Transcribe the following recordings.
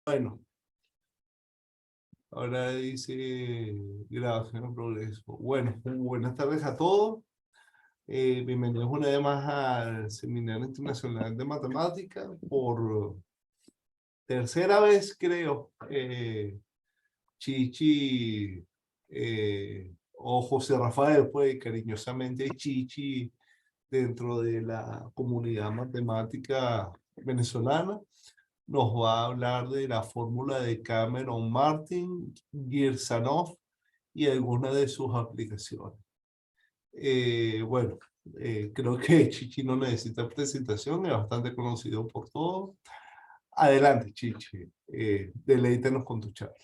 Bueno, ahora dice grabación en progreso. Bueno, buenas tardes a todos. Bienvenidos una vez más al Seminario Internacional de Matemática. Por tercera vez, creo, Chichi o José Rafael, pues cariñosamente Chichi, dentro de la comunidad matemática venezolana, nos va a hablar de la fórmula de Cameron-Martin, Girsanov y algunas de sus aplicaciones. Bueno, creo que Chichi no necesita presentación, es bastante conocido por todos. Adelante, Chichi, deleítanos con tu charla.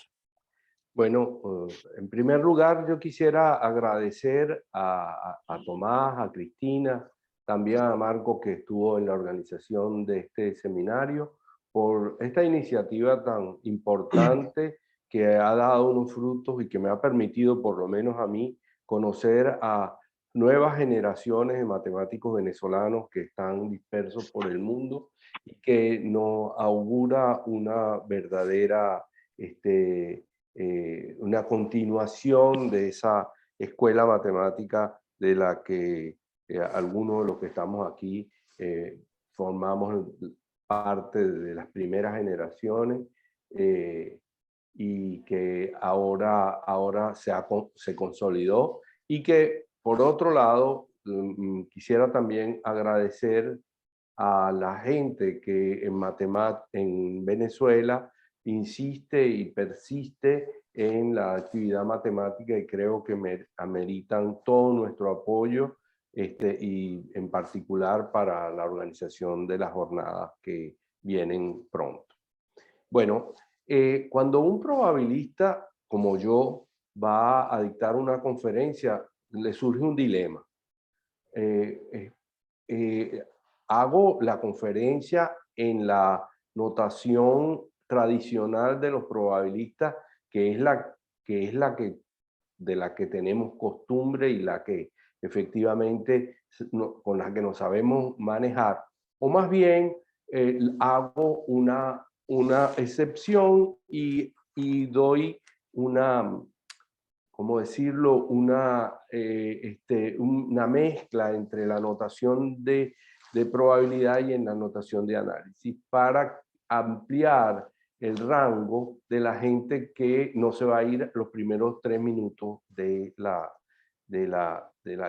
Bueno, en primer lugar yo quisiera agradecer a Tomás, a Cristina, también a Marco que estuvo en la organización de este seminario, por esta iniciativa tan importante que ha dado unos frutos y que me ha permitido, por lo menos a mí, conocer a nuevas generaciones de matemáticos venezolanos que están dispersos por el mundo y que nos augura una verdadera una continuación de esa escuela matemática de la que algunos de los que estamos aquí formamos parte de las primeras generaciones y que ahora se consolidó y que por otro lado quisiera también agradecer a la gente que en Venezuela insiste y persiste en la actividad matemática y creo que ameritan todo nuestro apoyo y en particular para la organización de las jornadas que vienen pronto. Bueno, cuando un probabilista como yo va a dictar una conferencia, le surge un dilema. Hago la conferencia en la notación tradicional de los probabilistas, que es de la que tenemos costumbre y la que efectivamente con la que nos sabemos manejar, o más bien hago una excepción y doy una, ¿cómo decirlo? Una mezcla entre la notación de probabilidad y en la notación de análisis para ampliar el rango de la gente que no se va a ir los primeros 3 minutos de la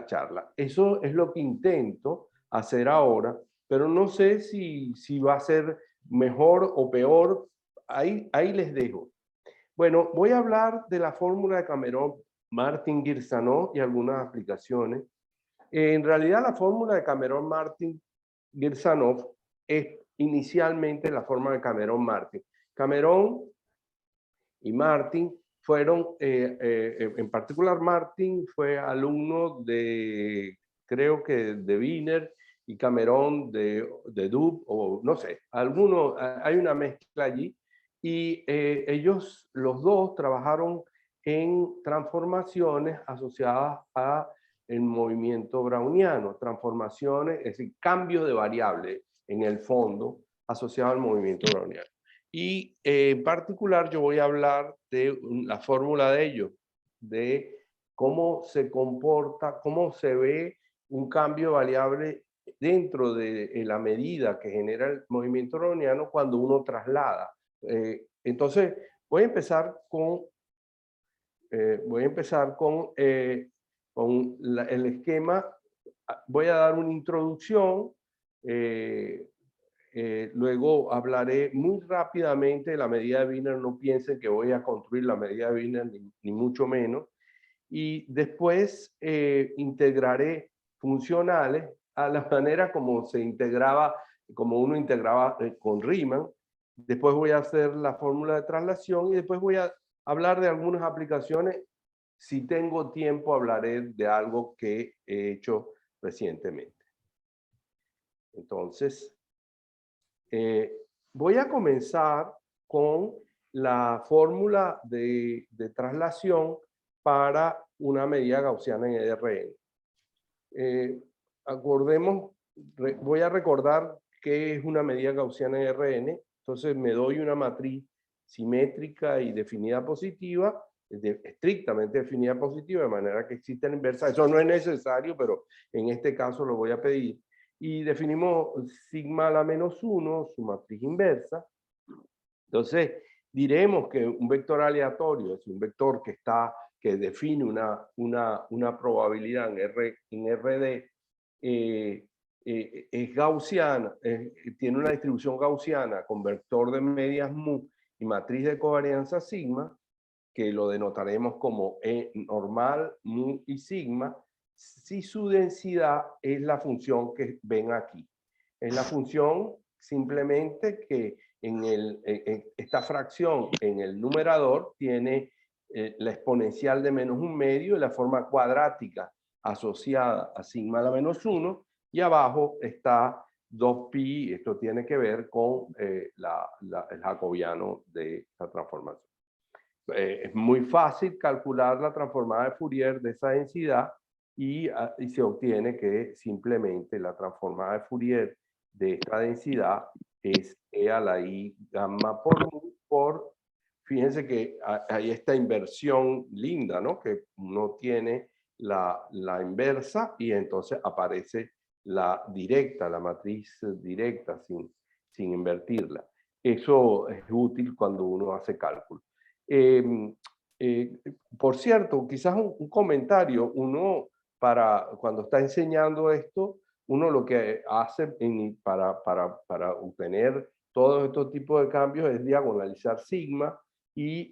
charla. Eso es lo que intento hacer ahora, pero no sé si va a ser mejor o peor. Ahí les dejo. Bueno, voy a hablar de la fórmula de Cameron-Martin-Girsanov y algunas aplicaciones. En realidad, la fórmula de Cameron-Martin-Girsanov es inicialmente la fórmula de Cameron-Martin. Cameron y Martin fueron, en particular Martin fue alumno de, creo que de Wiener, y Cameron de Doob, o no sé, hay una mezcla allí. Y ellos, los dos, trabajaron en transformaciones asociadas a el movimiento browniano, transformaciones, es decir, cambio de variable en el fondo asociado al movimiento browniano. Y en particular yo voy a hablar de la fórmula de ellos, de cómo se comporta, cómo se ve un cambio de variable dentro de la medida que genera el movimiento browniano cuando uno traslada. Entonces, voy a empezar con el esquema. Voy a dar una introducción, luego hablaré muy rápidamente de la medida de Wiener. No piensen que voy a construir la medida de Wiener, ni mucho menos. Y después integraré funcionales a la manera como como uno integraba con Riemann. Después voy a hacer la fórmula de traslación y después voy a hablar de algunas aplicaciones. Si tengo tiempo, hablaré de algo que he hecho recientemente. Entonces, voy a comenzar con la fórmula de traslación para una medida gaussiana en ERN. Voy a recordar qué es una medida gaussiana en ERN. Entonces me doy una matriz simétrica y definida positiva, estrictamente definida positiva, de manera que existe la inversa. Eso no es necesario, pero en este caso lo voy a pedir. Y definimos sigma a la menos 1, su matriz inversa. Entonces, diremos que un vector aleatorio es un vector que define una probabilidad en RD, es gaussiana, tiene una distribución gaussiana con vector de medias mu y matriz de covarianza sigma, que lo denotaremos como E normal, mu y sigma, si su densidad es la función que ven aquí. Es la función simplemente que en esta fracción en el numerador tiene la exponencial de menos un medio y la forma cuadrática asociada a sigma a la menos 1, y abajo está 2pi, esto tiene que ver con el jacobiano de esta transformación. Es muy fácil calcular la transformada de Fourier de esa densidad y se obtiene que simplemente la transformada de Fourier de esta densidad es E a la I gamma por mu por, fíjense que hay esta inversión linda, ¿no? Que uno tiene la inversa y entonces aparece la directa, la matriz directa sin invertirla. Eso es útil cuando uno hace cálculo. Por cierto, quizás un comentario, uno para cuando está enseñando esto, uno lo que hace para obtener todos estos tipos de cambios es diagonalizar sigma y,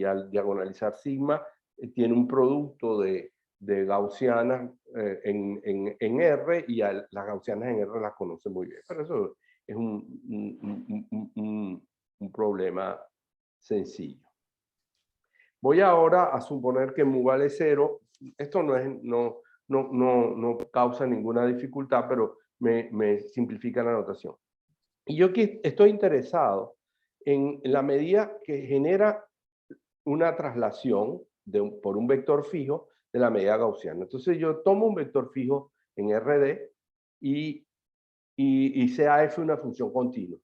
al diagonalizar sigma tiene un producto de gaussianas en R y las gaussianas en R las conoce muy bien. Pero eso es un problema sencillo. Voy ahora a suponer que mu vale 0. Esto no causa ninguna dificultad, pero me simplifica la notación. Y yo aquí estoy interesado en la medida que genera una traslación por un vector fijo de la medida gaussiana. Entonces yo tomo un vector fijo en RD y sea f una función continua.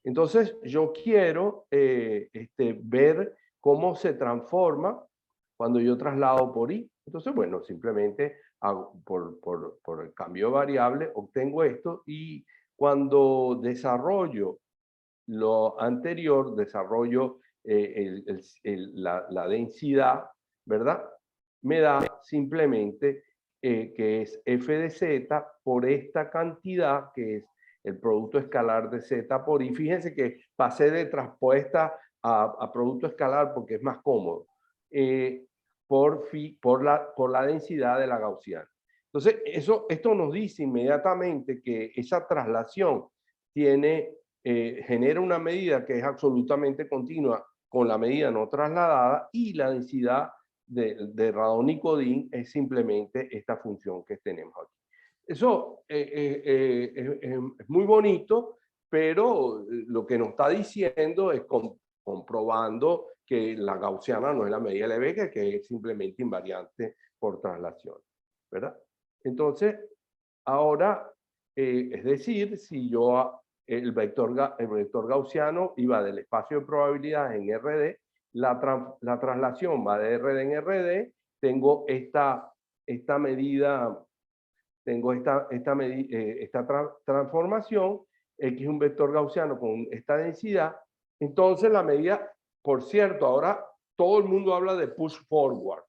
Entonces yo quiero ver cómo se transforma cuando yo traslado por i. Entonces, bueno, simplemente por el cambio de variable obtengo esto, y cuando desarrollo lo anterior, desarrollo la densidad, ¿verdad? Me da simplemente que es f de z por esta cantidad que es el producto escalar de z por i. Fíjense que pasé de transpuesta a producto escalar porque es más cómodo, por la densidad de la gaussiana. Entonces, esto nos dice inmediatamente que esa traslación genera una medida que es absolutamente continua con la medida no trasladada, y la densidad de Radon-Nikodym es simplemente esta función que tenemos aquí. Eso es muy bonito, pero lo que nos está diciendo es comprobando que la gaussiana no es la medida de Lebesgue, que es simplemente invariante por traslación, ¿verdad? Entonces, ahora, es decir, si yo el vector gaussiano iba del espacio de probabilidades en RD, la traslación va de RD en RD, tengo esta medida, tengo esta transformación, X es un vector gaussiano con esta densidad. Entonces la medida, por cierto, ahora todo el mundo habla de push forward.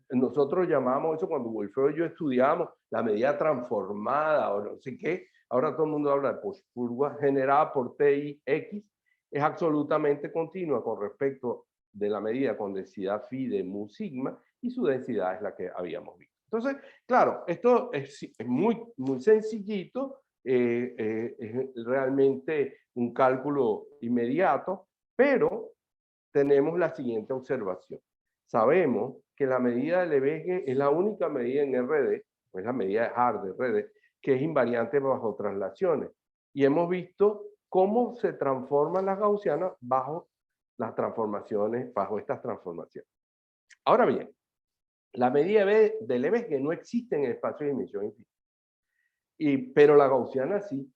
Nosotros llamamos eso, cuando Wilfredo y yo estudiamos, la medida transformada o no sé qué. Ahora todo el mundo habla de push forward generada por TIX. Es absolutamente continua con respecto de la medida con densidad phi de mu sigma, y su densidad es la que habíamos visto. Entonces, claro, esto es muy sencillito, es realmente un cálculo inmediato, pero tenemos la siguiente observación. Sabemos que la medida de Lebesgue es la única medida en RD, pues la medida de Hart de RD, que es invariante bajo traslaciones. Y hemos visto cómo se transforman las gaussianas bajo las transformaciones, bajo estas transformaciones. Ahora bien, la medida de Lebesgue no existe en el espacio de dimensión infinita. Pero la gaussiana sí.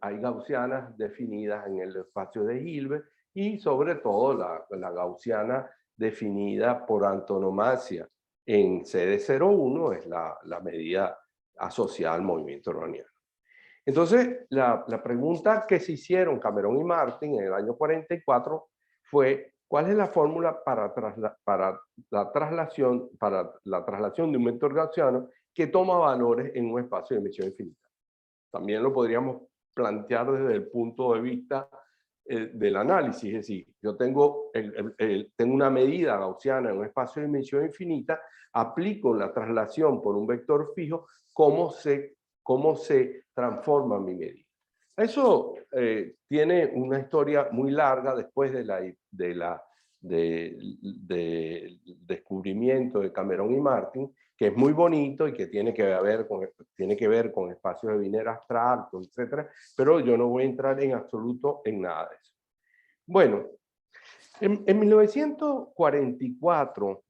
hay gaussianas definidas en el espacio de Hilbert y sobre todo la gaussiana definida por antonomasia en CD01 es la medida asociada al movimiento browniano. Entonces, la pregunta que se hicieron Cameron y Martin en el año 44 fue, ¿cuál es la fórmula para la traslación de un vector gaussiano que toma valores en un espacio de dimensión infinita? También lo podríamos plantear desde el punto de vista del análisis, es decir, yo tengo una medida gaussiana en un espacio de dimensión infinita, aplico la traslación por un vector fijo, ¿cómo se transforma mi medida? Eso tiene una historia muy larga después del descubrimiento de Cameron y Martin, que es muy bonito y que tiene que ver con espacios de Wiener abstractos, etc. Pero yo no voy a entrar en absoluto en nada de eso. Bueno, en 1944,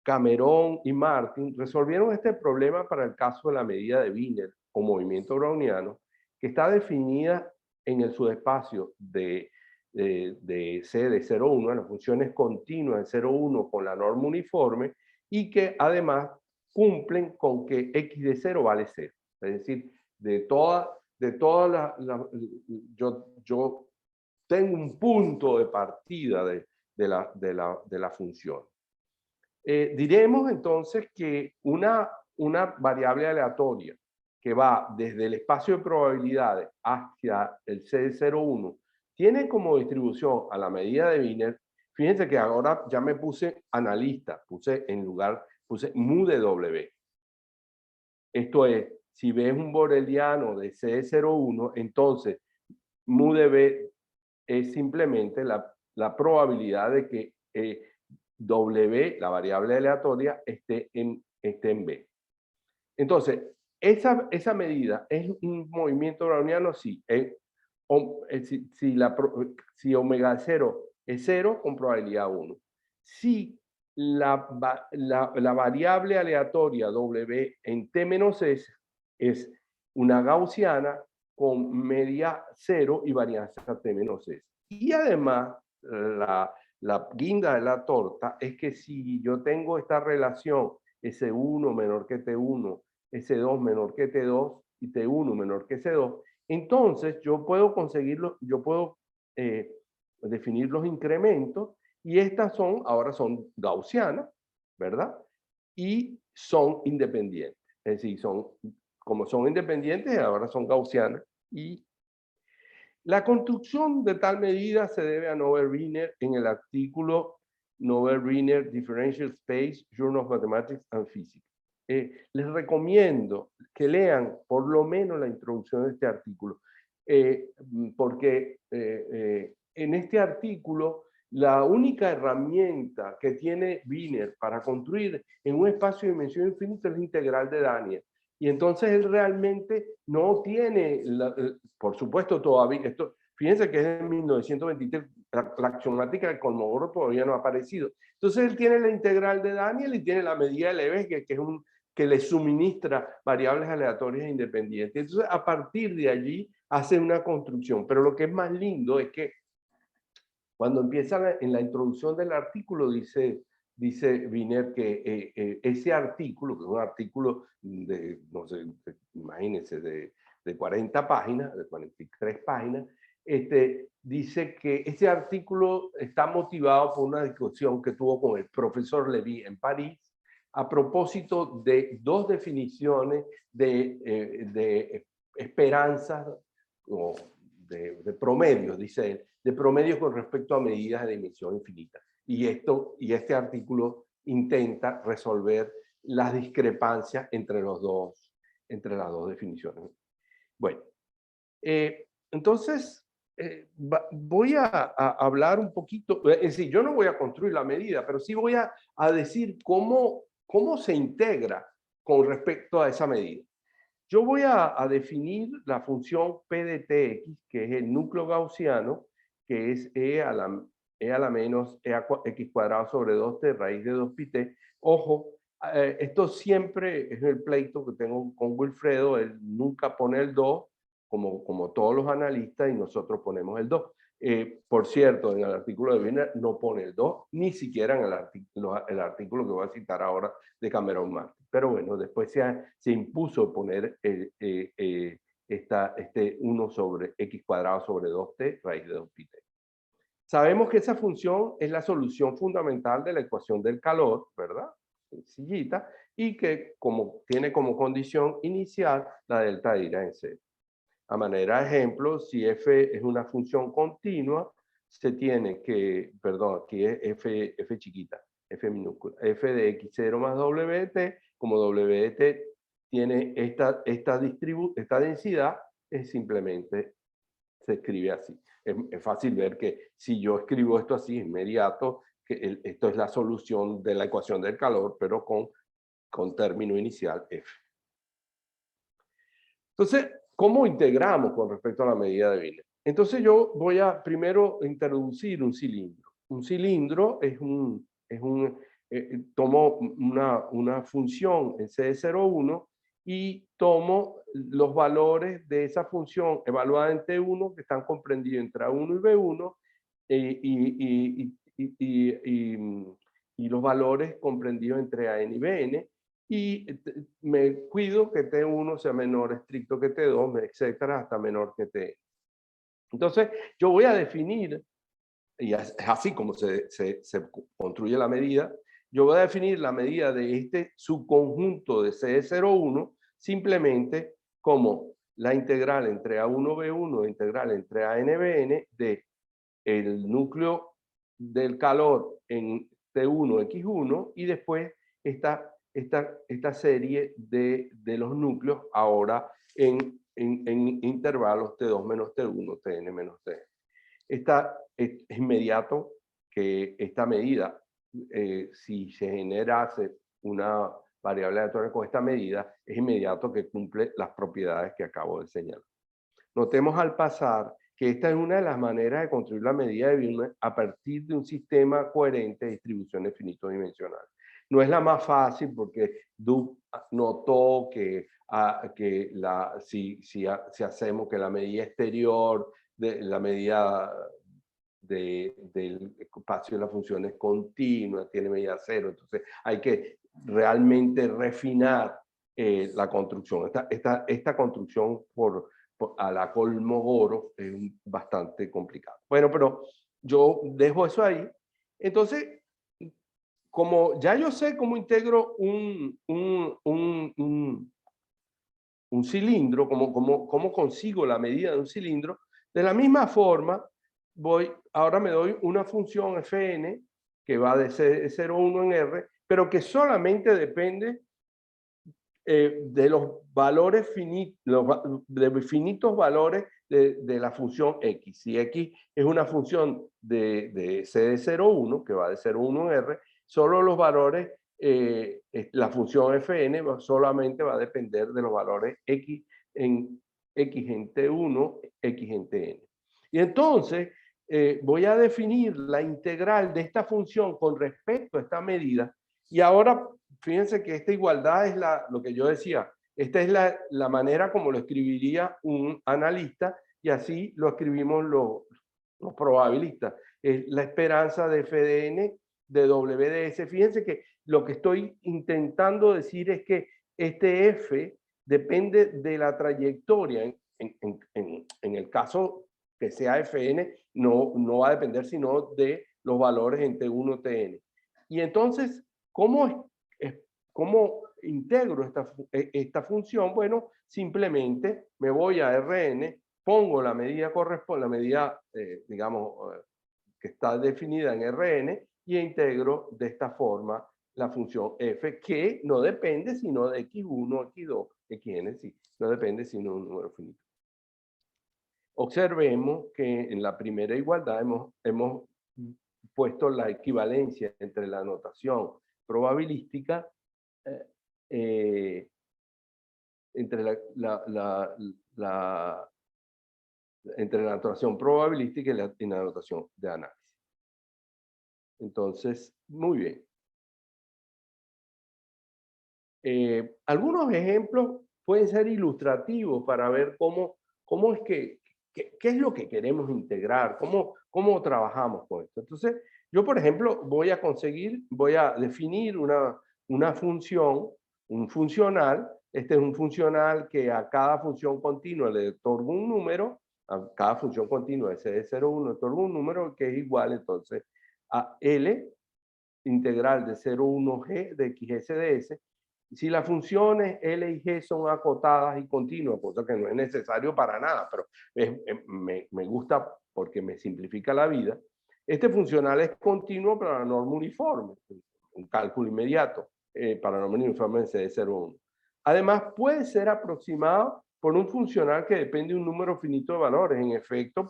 Cameron y Martin resolvieron este problema para el caso de la medida de Wiener o movimiento browniano, que está definida en el subespacio de C de 0,1, en las funciones continuas de 0,1 con la norma uniforme, y que además cumplen con que x de 0 vale 0. Es decir, yo tengo un punto de partida de la función. Diremos entonces que una variable aleatoria que va desde el espacio de probabilidades hacia el C01 tiene como distribución a la medida de Wiener. Fíjense que ahora ya me puse analista, puse mu de W. Esto es, si ves un boreliano de C01, entonces mu de B es simplemente la probabilidad de que W, la variable aleatoria, esté en B. Entonces, esa medida es un movimiento browniano, sí. Si omega 0 es 0, con probabilidad 1. Si la variable aleatoria W en T-S es una gaussiana con media 0 y varianza T-S. Y además, la guinda de la torta es que si yo tengo esta relación S1 menor que T1, S2 menor que T2 y T1 menor que S2, entonces yo puedo definir los incrementos y estas ahora son gaussianas, ¿verdad? Y son independientes. Es decir, como son independientes, ahora son gaussianas. Y la construcción de tal medida se debe a Norbert-Wiener en el artículo Norbert-Wiener Differential Space, Journal of Mathematics and Physics. Les recomiendo que lean por lo menos la introducción de este artículo, porque en este artículo la única herramienta que tiene Wiener para construir en un espacio de dimensión infinita es la integral de Daniel. Y entonces él realmente no tiene, por supuesto todavía, fíjense que es en 1923, la axiomática de Kolmogorov todavía no ha aparecido. Entonces él tiene la integral de Daniel y tiene la medida de Lebesgue, que le suministra variables aleatorias e independientes. Entonces a partir de allí hace una construcción. Pero lo que es más lindo es que cuando empieza en la introducción del artículo dice Wiener que ese artículo, que es un artículo de, no sé, imagínense, de 40 páginas, de 43 páginas, dice que ese artículo está motivado por una discusión que tuvo con el profesor Lévy en París a propósito de dos definiciones de esperanzas o de promedios, dice él, de promedios con respecto a medidas de dimensión infinita. Y este artículo intenta resolver las discrepancias entre las dos definiciones. Bueno, entonces voy a hablar un poquito, es decir, yo no voy a construir la medida, pero sí voy a decir cómo se integra con respecto a esa medida. Yo voy a definir la función P de Tx, que es el núcleo gaussiano, que es e a la menos x cuadrado sobre 2t raíz de 2πt. Ojo, esto siempre es el pleito que tengo con Wilfredo, él nunca pone el 2 como todos los analistas, y nosotros ponemos el 2. Por cierto, en el artículo de Wiener no pone el 2, ni siquiera en el artículo que voy a citar ahora de Cameron Martin. Pero bueno, después se impuso poner este 1 sobre x cuadrado sobre 2t raíz de 2pi t. Sabemos que esa función es la solución fundamental de la ecuación del calor, ¿verdad? Sencillita, y que tiene como condición inicial la delta de ira en cero. A manera de ejemplo, si f es una función continua, se tiene que, perdón, aquí es f chiquita, f minúscula, f de x0 más w de t, como w de t tiene esta densidad, es simplemente se escribe así. Es fácil ver que si yo escribo esto así, es inmediato, que esto es la solución de la ecuación del calor, pero con término inicial f. Entonces, ¿cómo integramos con respecto a la medida de Wiener? Entonces yo voy a primero introducir un cilindro. Un cilindro tomo una función en C01 y tomo los valores de esa función evaluada en T1 que están comprendidos entre A1 y B1 y los valores comprendidos entre AN y BN, y me cuido que T1 sea menor estricto que T2, etcétera, hasta menor que T. Entonces, yo voy a definir, y es así como se construye la medida, yo voy a definir la medida de este subconjunto de C01 simplemente como la integral entre A1B1 e integral entre ANBN de el núcleo del calor en T1X1 y después esta serie de los núcleos ahora en intervalos T2 menos T1, Tn menos T. Es inmediato que esta medida, si se generase una variable aleatoria con esta medida, es inmediato que cumple las propiedades que acabo de señalar. Notemos al pasar que esta es una de las maneras de construir la medida de Wiener a partir de un sistema coherente de distribuciones finito-dimensionales. No es la más fácil porque Duke notó que, si hacemos que la medida exterior, la medida del espacio de la función es continua, tiene medida cero, entonces hay que realmente refinar la construcción. Esta construcción a la Kolmogorov es bastante complicado. Bueno, pero yo dejo eso ahí. Entonces, como ya yo sé cómo integro un cilindro, cómo consigo la medida de un cilindro, de la misma forma, ahora me doy una función Fn que va de 0,1 en R, pero que solamente depende de los valores de finitos valores de la función x. Si x es una función de C de 0,1, que va de 0,1 en R, solo los valores, la función Fn solamente va a depender de los valores x en T1, x en Tn. Y entonces voy a definir la integral de esta función con respecto a esta medida. Y ahora, fíjense que esta igualdad es lo que yo decía, esta es la manera como lo escribiría un analista y así lo escribimos los probabilistas. Es la esperanza de f de n de w de s. Fíjense que lo que estoy intentando decir es que este f depende de la trayectoria. En el caso que sea fn, no va a depender sino de los valores en T1, Tn. Y entonces, ¿cómo integro esta función? Bueno, simplemente me voy a Rn, pongo la medida digamos, que está definida en Rn y integro de esta forma la función f, que no depende sino de x1, x2, xn, sí, no depende sino de un número finito. Observemos que en la primera igualdad hemos puesto la equivalencia entre la notación probabilística entre la notación probabilística y la notación de análisis. Entonces, muy bien. Algunos ejemplos pueden ser ilustrativos para ver cómo cómo es qué es lo que queremos integrar, cómo trabajamos con esto. Entonces, yo, por ejemplo, voy a definir una función, un funcional. Este es un funcional que a cada función continua le otorga un número, a cada función continua SD01 le otorga un número que es igual entonces a L integral de 0,1g de XS de S. Si las funciones L y G son acotadas y continuas, cosa que no es necesario para nada, pero me gusta porque me simplifica la vida, este funcional es continuo para la norma uniforme, un cálculo inmediato para la norma uniforme en CD01. Además, puede ser aproximado por un funcional que depende de un número finito de valores, en efecto,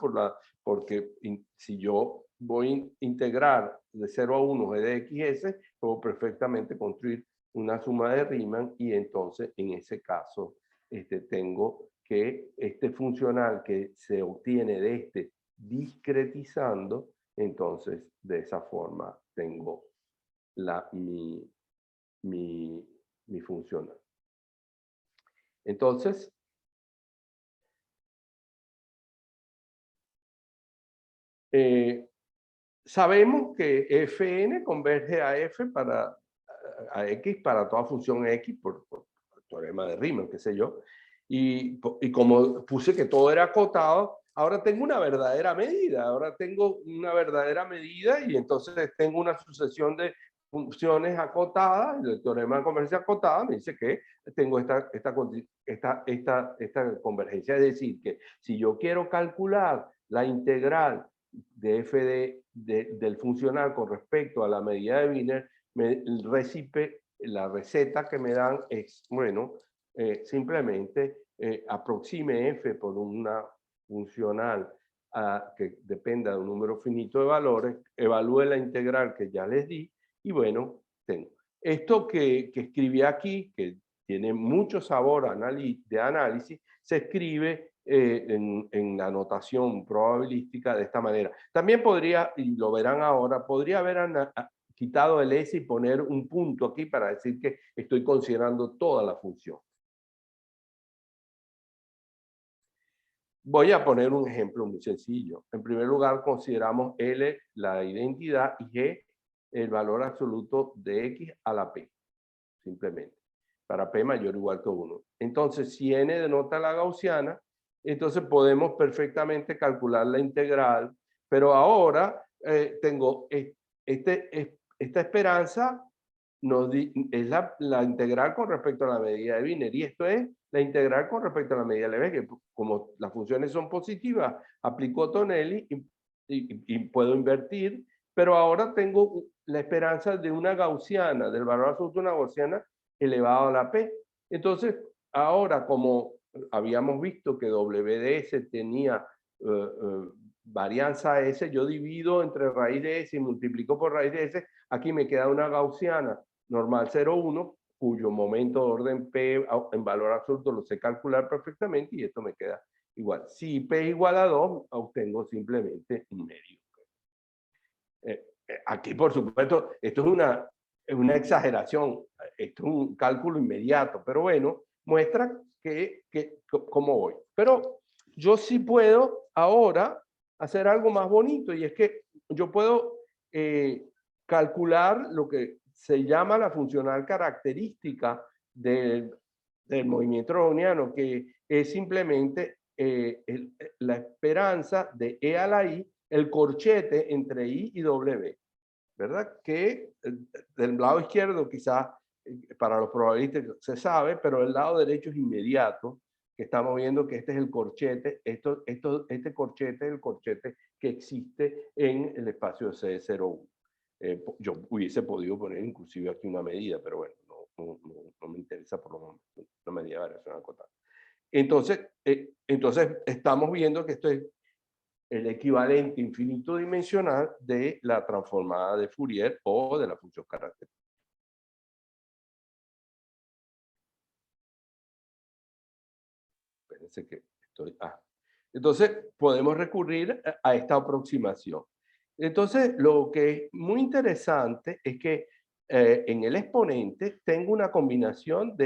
porque si yo voy a integrar de 0 a 1 g de XS, puedo perfectamente construir una suma de Riemann y entonces en ese caso tengo que este funcional que se obtiene de discretizando, entonces de esa forma tengo mi funcional. Entonces, sabemos que Fn converge a F a X para toda función X por el teorema de Riemann, qué sé yo. Y como puse que todo era acotado, ahora tengo una verdadera medida. Ahora tengo una verdadera medida y entonces tengo una sucesión de funciones acotadas. El teorema de convergencia acotada me dice que tengo esta convergencia. Es decir, que si yo quiero calcular la integral de f del funcional con respecto a la medida de Wiener, la receta que me dan es, bueno, simplemente aproxime f por una funcional que dependa de un número finito de valores, evalúe la integral que ya les di y bueno, tengo. Esto que escribí aquí, que tiene mucho sabor de análisis, se escribe en la notación probabilística de esta manera. También podría, y lo verán ahora, podría haber quitado el S y poner un punto aquí para decir que estoy considerando toda la función. Voy a poner un ejemplo muy sencillo. En primer lugar, consideramos L la identidad y G el valor absoluto de X a la P, simplemente, para P mayor o igual que 1. Entonces, si N denota la gaussiana, entonces podemos perfectamente calcular la integral, pero ahora tengo esta esperanza es la integral con respecto a la medida de Wiener, y esto es la integral con respecto a la medida de Lebesgue. Como las funciones son positivas, aplico Tonelli y puedo invertir, pero ahora tengo la esperanza de una gaussiana, del valor absoluto de una gaussiana elevado a la P. Entonces, ahora como habíamos visto que W de S tenía varianza S, yo divido entre raíz de S y multiplico por raíz de S, aquí me queda una gaussiana normal 0,1, cuyo momento de orden P en valor absoluto lo sé calcular perfectamente y esto me queda igual. Si P es igual a 2, obtengo simplemente un medio. Aquí, por supuesto, esto es una exageración, esto es un cálculo inmediato, pero bueno, muestra cómo voy. Pero yo sí puedo ahora hacer algo más bonito y es que yo puedo calcular lo que se llama la funcional característica del movimiento browniano, que es simplemente la esperanza de E a la I, el corchete entre I y W, ¿verdad? Que del lado izquierdo quizás para los probabilistas se sabe, pero el lado derecho es inmediato, que estamos viendo que este es el corchete, este corchete es el corchete que existe en el espacio de C01. Yo hubiese podido poner inclusive aquí una medida, pero bueno, no me interesa por lo menos una medida de variación acotada. Entonces estamos viendo que esto es el equivalente infinito dimensional de la transformada de Fourier o de la función característica. Espérense que estoy... Entonces, podemos recurrir a esta aproximación. Entonces, lo que es muy interesante es que en el exponente tengo una combinación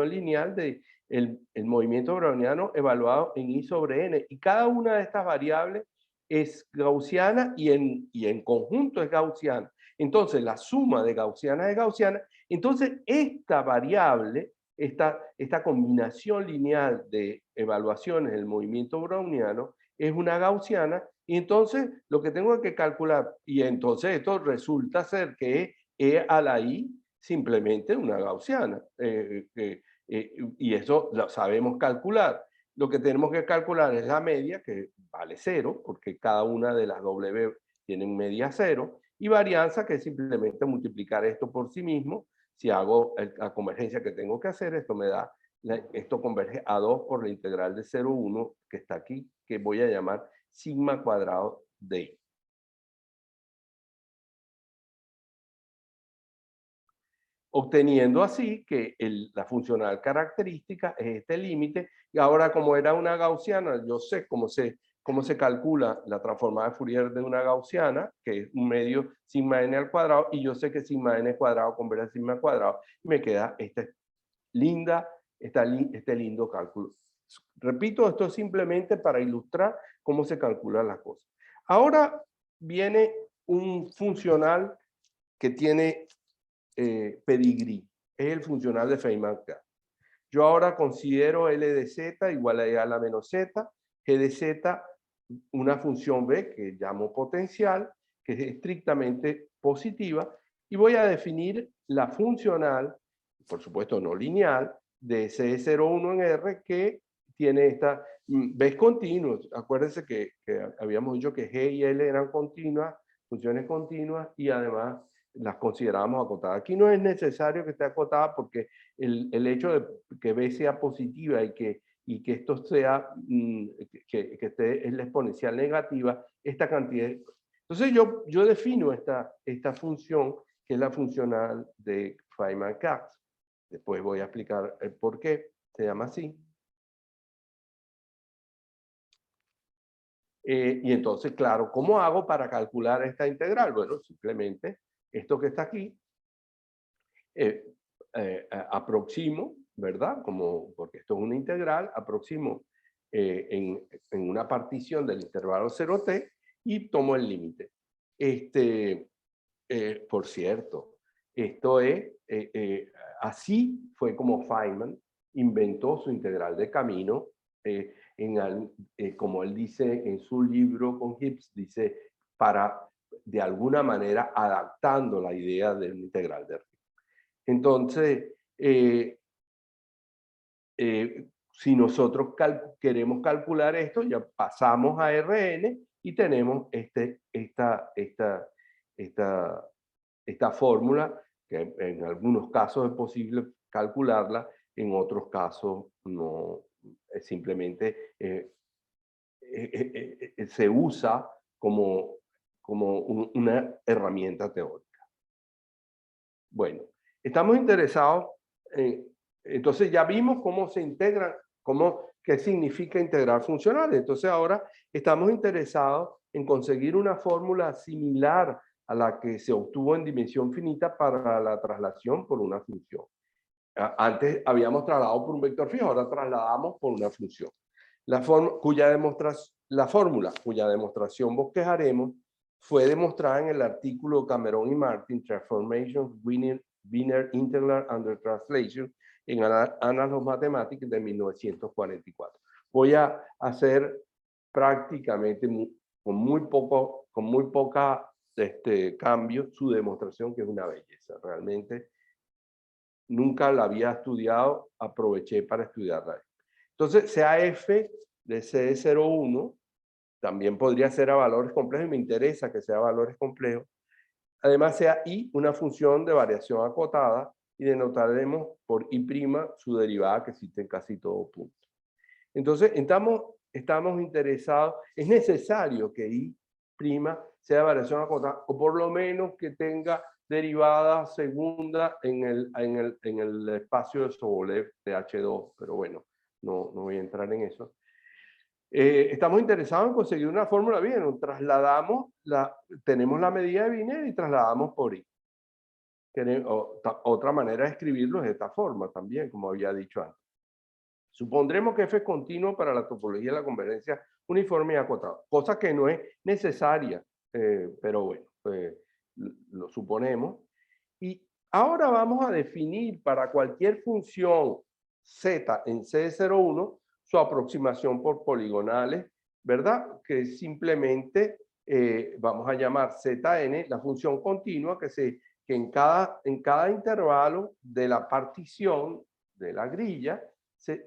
lineal de el movimiento browniano evaluado en I sobre N. Y cada una de estas variables es gaussiana y en conjunto es gaussiana. Entonces, la suma de gaussiana es gaussiana. Entonces, esta variable, esta combinación lineal de evaluaciones del movimiento browniano es una gaussiana. Y entonces, lo que tengo que calcular, y entonces esto resulta ser que E a la I simplemente una gaussiana. Y eso lo sabemos calcular. Lo que tenemos que calcular es la media, que vale 0, porque cada una de las W tienen media 0, y varianza, que es simplemente multiplicar esto por sí mismo. Si hago la convergencia que tengo que hacer, esto me da, esto converge a 2 por la integral de 0,1, que está aquí, que voy a llamar sigma cuadrado de I. Obteniendo así que la funcional característica es este límite, y ahora como era una gaussiana, yo sé cómo se calcula la transformada de Fourier de una gaussiana, que es un medio sigma n al cuadrado, y yo sé que sigma n cuadrado converge a sigma cuadrado, y me queda este lindo cálculo. Repito, esto es simplemente para ilustrar cómo se calculan las cosas. Ahora viene un funcional que tiene pedigrí, es el funcional de Feynman-Katz. Yo ahora considero L de z igual a la menos z, G de z una función B que llamo potencial, que es estrictamente positiva, y voy a definir la funcional, por supuesto no lineal, de C01 en R, que tiene esta B continuos. Acuérdense que habíamos dicho que G y L eran continuas, funciones continuas, y además las consideramos acotadas. Aquí no es necesario que esté acotada, porque el hecho de que B sea positiva y que esto sea, que esté en la exponencial negativa, esta cantidad. Entonces yo defino esta función, que es la funcional de Feynman-Katz. Después voy a explicar el por qué se llama así. Y entonces, claro, ¿cómo hago para calcular esta integral? Bueno, simplemente esto que está aquí, aproximo, ¿verdad? Porque esto es una integral, aproximo en una partición del intervalo 0t y tomo el límite. Por cierto, esto es, así fue como Feynman inventó su integral de camino, como él dice en su libro con Gibbs, dice, para de alguna manera adaptando la idea de una integral de Riemann. Entonces, si nosotros queremos calcular esto, ya pasamos a Rn y tenemos esta fórmula, que en algunos casos es posible calcularla, en otros casos no, simplemente se usa como una herramienta teórica. Bueno, estamos interesados en, entonces ya vimos cómo se integran, qué significa integrar funcionales. Entonces ahora estamos interesados en conseguir una fórmula similar a la que se obtuvo en dimensión finita para la traslación por una función. Antes habíamos trasladado por un vector fijo, ahora trasladamos por una función. La fórmula cuya demostración bosquejaremos fue demostrada en el artículo Cameron y Martin, Transformation Wiener Integral Under Translation, en Annals of Mathematics de 1944. Voy a hacer prácticamente con muy poca cambio su demostración, que es una belleza. Realmente nunca la había estudiado, aproveché para estudiarla. Entonces, sea f de C01, también podría ser a valores complejos, y me interesa que sea a valores complejos. Además, sea I una función de variación acotada, y denotaremos por I' su derivada, que existe en casi todo punto. Entonces, estamos interesados, es necesario que I' sea de variación acotada, o por lo menos que tenga derivada segunda en el espacio de Sobolev de H2, pero bueno, no voy a entrar en eso. Estamos interesados en conseguir una fórmula bien, tenemos la medida de Wiener y trasladamos por I. Otra manera de escribirlo es de esta forma también, como había dicho antes. Supondremos que f es continuo para la topología de la convergencia uniforme y acotada, cosa que no es necesaria, pero bueno, lo suponemos. Y ahora vamos a definir para cualquier función z en C01 su aproximación por poligonales, ¿verdad? Que simplemente vamos a llamar Zn la función continua que en cada intervalo de la partición de la grilla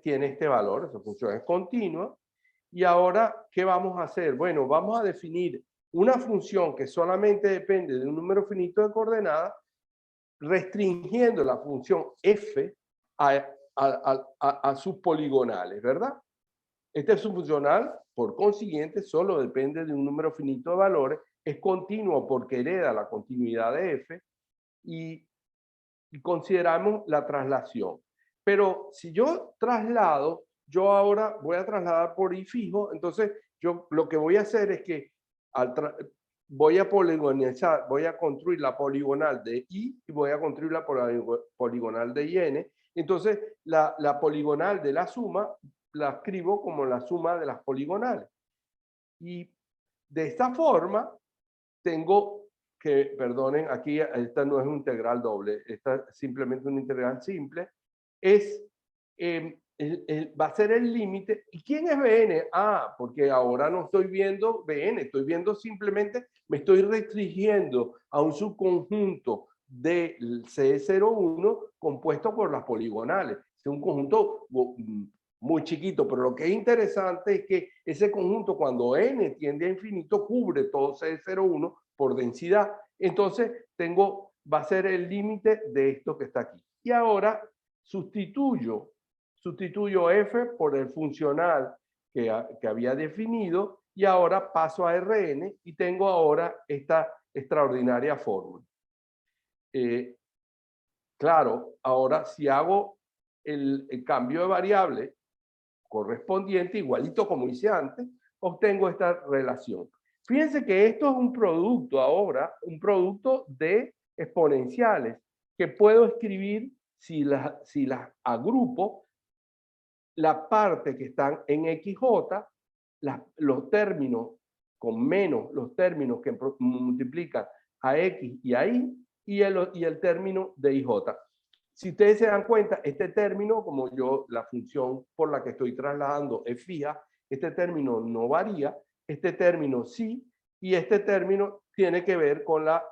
tiene este valor, esa función es continua. Y ahora, ¿qué vamos a hacer? Bueno, vamos a definir una función que solamente depende de un número finito de coordenadas, restringiendo la función f a sus poligonales, ¿verdad? Este subfuncional, por consiguiente, solo depende de un número finito de valores, es continuo porque hereda la continuidad de f y consideramos la traslación. Pero si yo traslado, yo ahora voy a trasladar por i fijo, entonces yo lo que voy a hacer es que voy a poligonizar, voy a construir la poligonal de i y voy a construir la poligonal de in. Entonces la poligonal de la suma la escribo como la suma de las poligonales. Y de esta forma tengo que, perdonen, aquí esta no es un integral doble, esta es simplemente una integral simple, va a ser el límite. ¿Y quién es Bn? Ah, porque ahora no estoy viendo Bn, estoy viendo simplemente, me estoy restringiendo a un subconjunto del C01 compuesto por las poligonales. Es un conjunto muy chiquito, pero lo que es interesante es que ese conjunto, cuando n tiende a infinito, cubre todo C01 por densidad. Entonces va a ser el límite de esto que está aquí. Y ahora sustituyo f por el funcional que había definido y ahora paso a Rn y tengo ahora esta extraordinaria fórmula. Claro, ahora si hago el cambio de variable correspondiente, igualito como hice antes, obtengo esta relación. Fíjense que esto es un producto ahora, un producto de exponenciales, que puedo escribir si las agrupo, la parte que están en XJ, los términos con menos los términos que multiplican a X y a Y, y el término de IJ. Si ustedes se dan cuenta, este término, como la función por la que estoy trasladando es fija, este término no varía, este término sí, y este término tiene que ver con la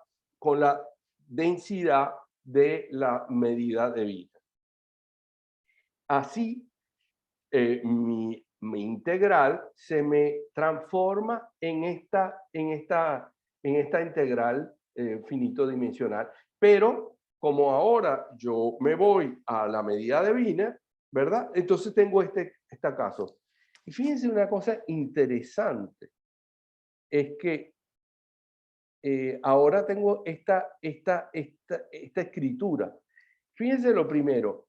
densidad de la medida de vida. Así, mi integral se me transforma en esta integral finito dimensional, pero como ahora yo me voy a la medida de Wiener, ¿verdad? Entonces tengo este caso. Y fíjense una cosa interesante, es que ahora tengo esta escritura. Fíjense lo primero,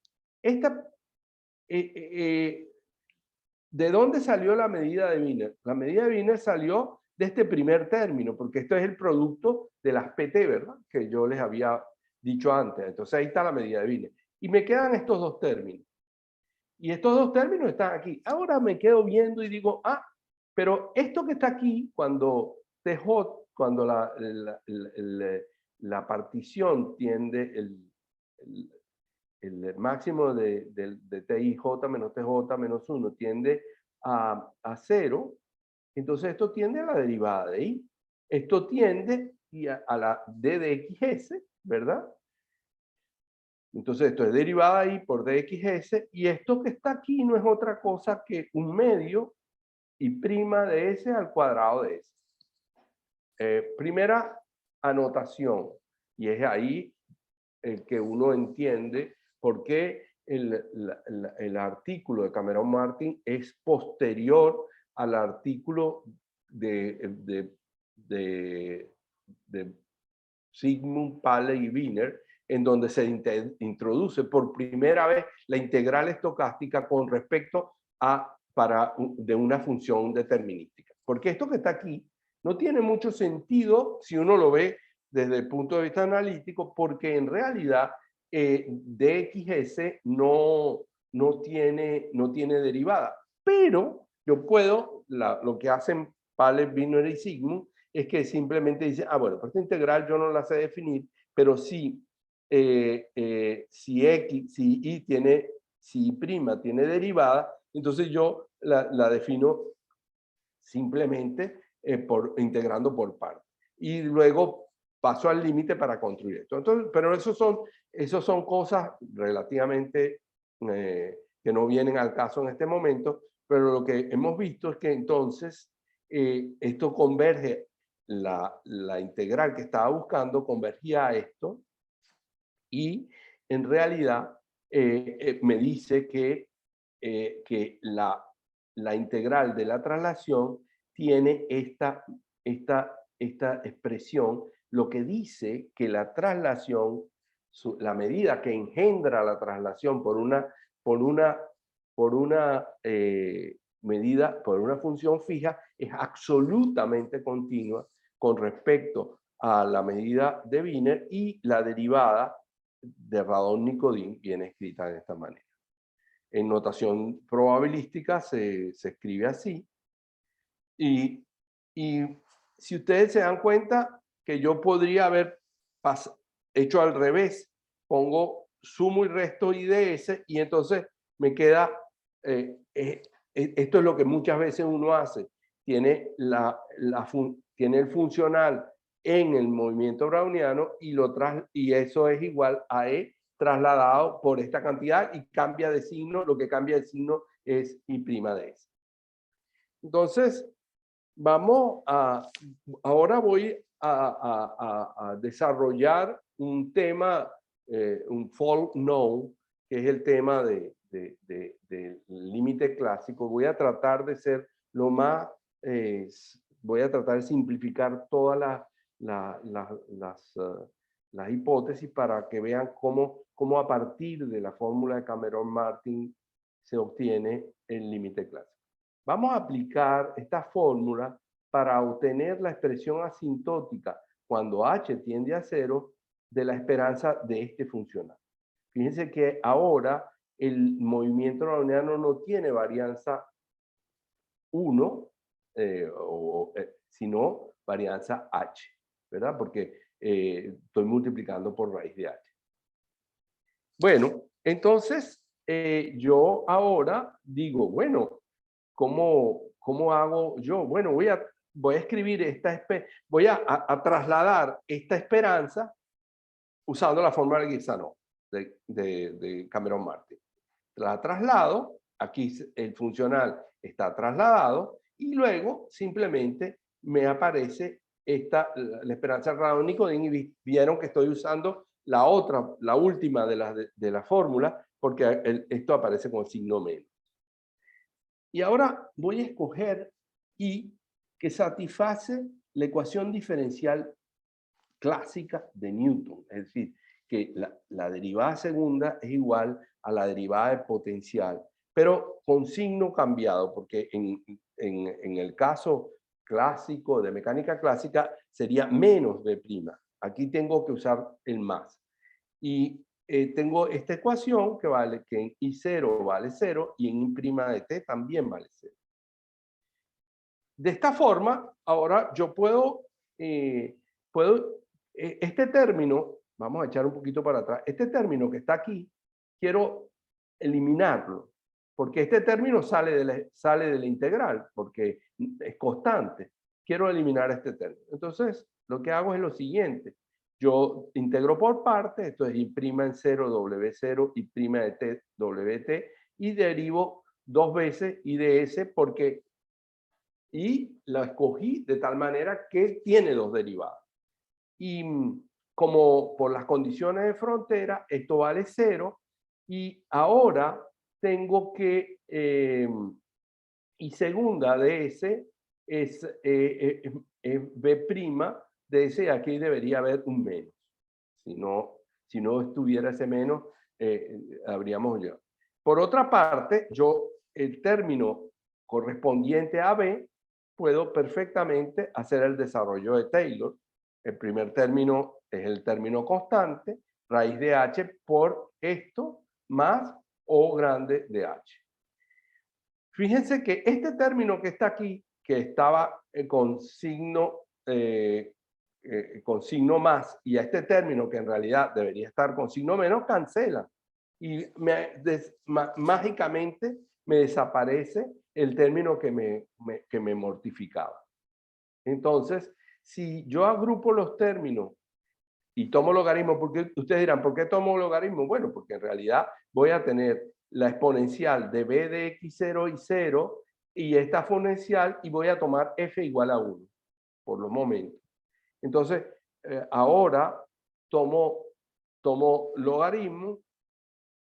¿de dónde salió la medida de Wiener? La medida de Wiener salió de este primer término, porque esto es el producto de las PT, ¿verdad? Que yo les había dicho antes. Entonces ahí está la medida de Wiener. Y me quedan estos dos términos. Y estos dos términos están aquí. Ahora me quedo viendo y digo, pero esto que está aquí, cuando la partición tiende el máximo de TIJ menos TJ menos 1 tiende a 0, entonces esto tiende a la derivada de I. Esto tiende a la d de xs, ¿verdad? Entonces esto es derivada de I por dxs, y esto que está aquí no es otra cosa que un medio y prima de s al cuadrado de s. Primera anotación, y es ahí el que uno entiende por qué el artículo de Cameron-Martin es posterior al artículo de Zygmunt, Paley y Wiener, en donde se introduce por primera vez la integral estocástica con respecto de una función determinística. Porque esto que está aquí no tiene mucho sentido si uno lo ve desde el punto de vista analítico, porque en realidad dxs no no tiene derivada. Pero yo puedo, lo que hacen Paley, Wiener y Zygmunt, es que simplemente dicen, bueno, pues esta integral yo no la sé definir, pero si si Y tiene derivada, entonces yo la defino simplemente integrando por partes. Y luego paso al límite para construir esto. Entonces, pero esos son cosas relativamente que no vienen al caso en este momento, pero lo que hemos visto es que entonces esto converge, la integral que estaba buscando convergía a esto, y en realidad me dice que la integral de la traslación tiene esta expresión, lo que dice que la traslación, la medida que engendra la traslación por una medida, por una función fija, es absolutamente continua con respecto a la medida de Wiener, y la derivada de Radon-Nikodym viene escrita de esta manera. En notación probabilística se escribe así. Y si ustedes se dan cuenta que yo podría haber hecho al revés, pongo sumo y resto I de S, y entonces me queda, esto es lo que muchas veces uno hace, tiene el funcional en el movimiento browniano y eso es igual a E trasladado por esta cantidad, y cambia de signo, lo que cambia de signo es I' de S. Entonces, ahora voy a desarrollar un tema, un folk known, que es el tema del límite clásico. Voy a tratar de ser voy a tratar de simplificar todas las hipótesis para que vean cómo a partir de la fórmula de Cameron-Martin se obtiene el límite clásico. Vamos a aplicar esta fórmula para obtener la expresión asintótica cuando h tiende a 0 de la esperanza de este funcional. Fíjense que ahora el movimiento browniano no tiene varianza 1, sino varianza h, ¿verdad? Porque estoy multiplicando por raíz de h. Bueno, entonces yo ahora digo, bueno, ¿cómo hago yo? Bueno, voy a escribir voy a trasladar esta esperanza usando la fórmula de Guisanov de Cameron-Martin. La traslado, aquí el funcional está trasladado, y luego simplemente me aparece la esperanza Radon-Nikodym, y vieron que estoy usando la última de la fórmula, porque esto aparece con signo menos. Y ahora voy a escoger I, que satisface la ecuación diferencial clásica de Newton, es decir, que la derivada segunda es igual a la derivada de potencial, pero con signo cambiado, porque en el caso clásico de mecánica clásica sería menos B'. Aquí tengo que usar el más. Y tengo esta ecuación que vale que en I0 vale 0 y en I' de t también vale 0. De esta forma, ahora yo este término, vamos a echar un poquito para atrás, este término que está aquí, quiero eliminarlo, porque este término sale de la integral, porque es constante. Quiero eliminar este término. Entonces, lo que hago es lo siguiente. Yo integro por partes, esto es I' en 0, W0, I' de t, WT, y derivo dos veces I de S, y la escogí de tal manera que tiene dos derivadas. Y como por las condiciones de frontera, esto vale 0, y ahora tengo que, y segunda de S es B' de S, aquí debería haber un menos. Si no estuviera ese menos, habríamos ya. Por otra parte, yo el término correspondiente a B, puedo perfectamente hacer el desarrollo de Taylor. El primer término es el término constante, raíz de h por esto, más O grande de H. Fíjense que este término que está aquí, que estaba con signo más, y a este término que en realidad debería estar con signo menos, cancela. Y mágicamente me desaparece el término que me mortificaba. Entonces, si yo agrupo los términos y tomo logaritmo, porque ustedes dirán, ¿por qué tomo logaritmo? Bueno, porque en realidad voy a tener la exponencial de b de x0 y 0 y esta exponencial y voy a tomar f igual a 1 por los momentos. Entonces, ahora tomo logaritmo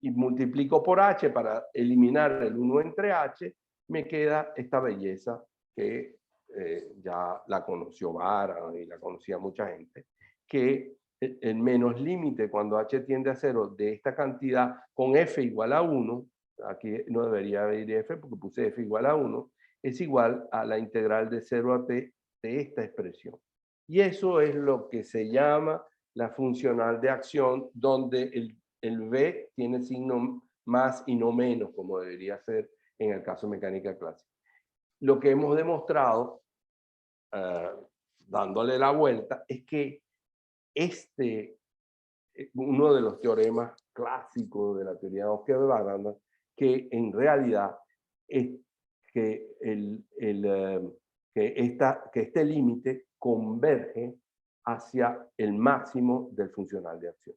y multiplico por h para eliminar el 1 entre h, me queda esta belleza que ya la conoció Vara y la conocía mucha gente, que el menos límite cuando h tiende a 0 de esta cantidad con f igual a 1, aquí no debería haber f porque puse f igual a 1, es igual a la integral de 0 a t de esta expresión. Y eso es lo que se llama la funcional de acción, donde el v tiene signo más y no menos, como debería ser en el caso de mecánica clásica. Lo que hemos demostrado, dándole la vuelta, es que uno de los teoremas clásicos de la teoría de Oskar-Baranda, que en realidad es que, que este límite converge hacia el máximo del funcional de acción,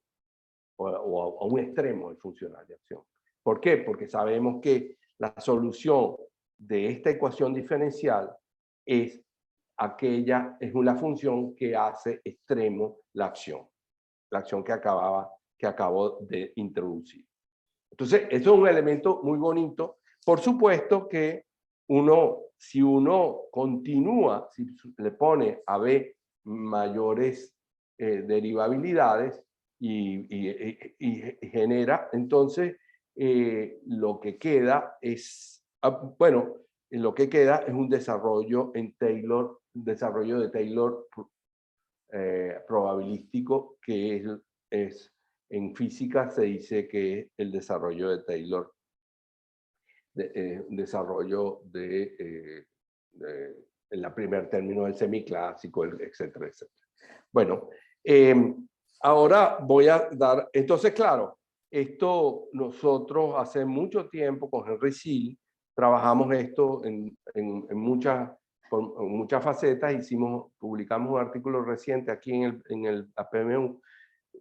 o a un extremo del funcional de acción. ¿Por qué? Porque sabemos que la solución de esta ecuación diferencial es una función que hace extremo la acción que acabo de introducir. Entonces, eso es un elemento muy bonito. Por supuesto que si uno continúa, si le pone a B mayores derivabilidades y genera, entonces lo que queda es, lo que queda es un desarrollo de Taylor probabilístico, que es en física se dice que es el desarrollo de Taylor, desarrollo de el primer término del semiclásico, etcétera, etcétera. Bueno, ahora voy a dar, entonces claro, esto nosotros hace mucho tiempo con Henry Seale trabajamos esto en muchas facetas, publicamos un artículo reciente aquí en el APMU,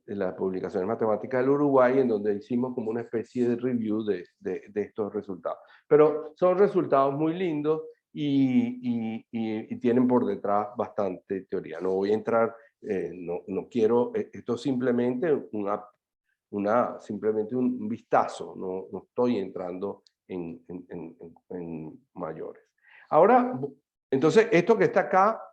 en las publicaciones matemáticas del Uruguay, en donde hicimos como una especie de review de estos resultados. Pero son resultados muy lindos y tienen por detrás bastante teoría. No voy a entrar, no quiero, esto es simplemente simplemente un vistazo, no estoy entrando en mayores. Ahora, entonces, esto que está acá,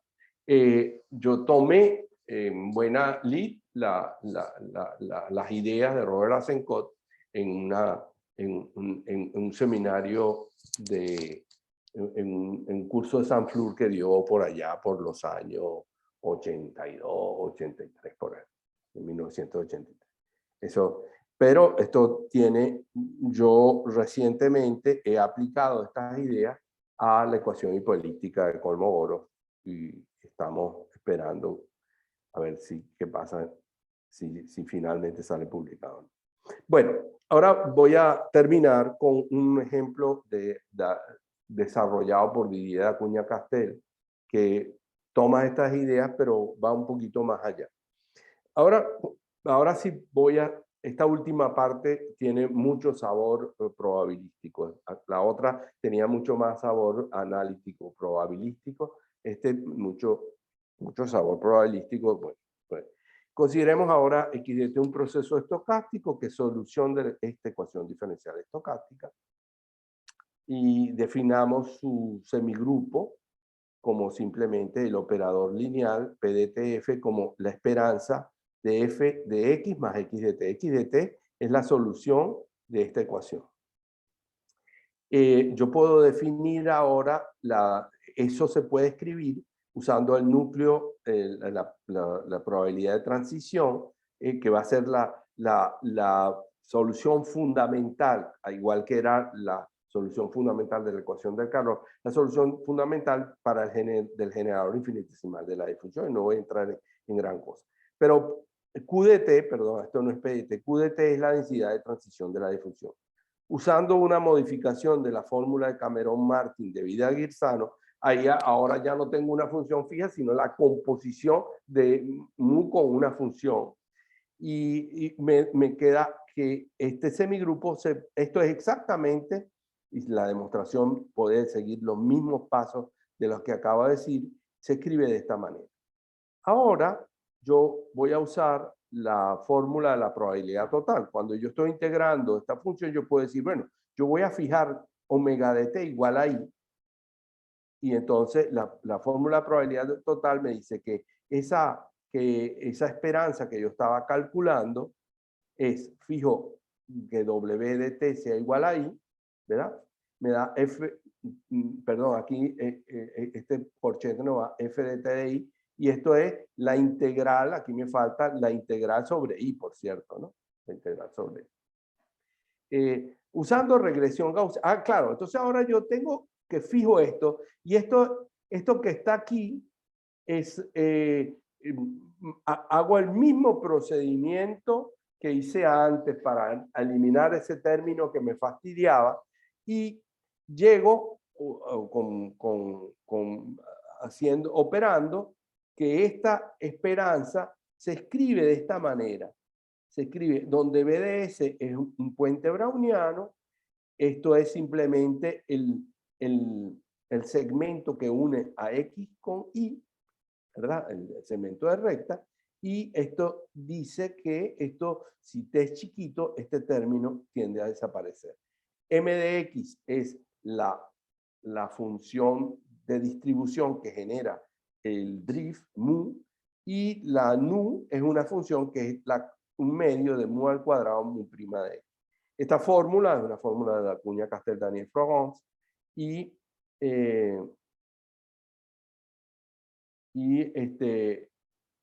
yo tomé en buena lid las ideas de Robert Azencott en un seminario en un curso de Saint-Flour que dio por allá por los años 82, 83, por ahí, en 1983. Pero esto yo recientemente he aplicado estas ideas a la ecuación hipolítica de Kolmogorov y estamos esperando a ver qué pasa, si finalmente sale publicado. Bueno, ahora voy a terminar con un ejemplo desarrollado por Didier Acuña Castel, que toma estas ideas, pero va un poquito más allá. Ahora sí esta última parte tiene mucho sabor probabilístico. La otra tenía mucho más sabor analítico, probabilístico. Mucho sabor probabilístico. Bueno, pues, consideremos ahora x de t un proceso estocástico que es solución de esta ecuación diferencial estocástica. Y definamos su semigrupo como simplemente el operador lineal P de TF como la esperanza de f de x más x de t. X de t es la solución de esta ecuación. Yo puedo definir ahora, eso se puede escribir usando el núcleo, la probabilidad de transición, que va a ser la solución fundamental, al igual que era la solución fundamental de la ecuación del calor, la solución fundamental para del generador infinitesimal de la difusión, y no voy a entrar en gran cosa. Pero QDT, perdón, esto no es PDT, QDT es la densidad de transición de la difusión. Usando una modificación de la fórmula de Cameron-Martin de Vida-Girsano, ahí ahora ya no tengo una función fija, sino la composición de mu con una función. Y me queda que este semigrupo, esto es exactamente, y la demostración puede seguir los mismos pasos de los que acabo de decir, se escribe de esta manera. Ahora yo voy a usar la fórmula de la probabilidad total. Cuando yo estoy integrando esta función, yo puedo decir, bueno, yo voy a fijar omega de t igual a i, y entonces la fórmula de probabilidad total me dice que esa esperanza que yo estaba calculando es, fijo, que W de t sea igual a i, ¿verdad? Me da f, perdón, aquí este corchete no va, f de t de i, y esto es la integral, aquí me falta la integral sobre i, por cierto, ¿no? La integral sobre i. Usando regresión Gauss. Ah, claro, entonces ahora yo tengo que fijo esto, y esto que está aquí es, hago el mismo procedimiento que hice antes para eliminar ese término que me fastidiaba, y llego operando que esta esperanza se escribe de esta manera. Se escribe donde BDS es un puente browniano. Esto es simplemente el segmento que une a X con Y, ¿verdad? El segmento de recta. Y esto dice que esto, si t es chiquito, este término tiende a desaparecer. M de X es la función de distribución que genera el drift mu, y la nu es una función que es un medio de mu al cuadrado mu prima de X. Esta fórmula es una fórmula de Acuña, Castel, Daniel, Frogons, y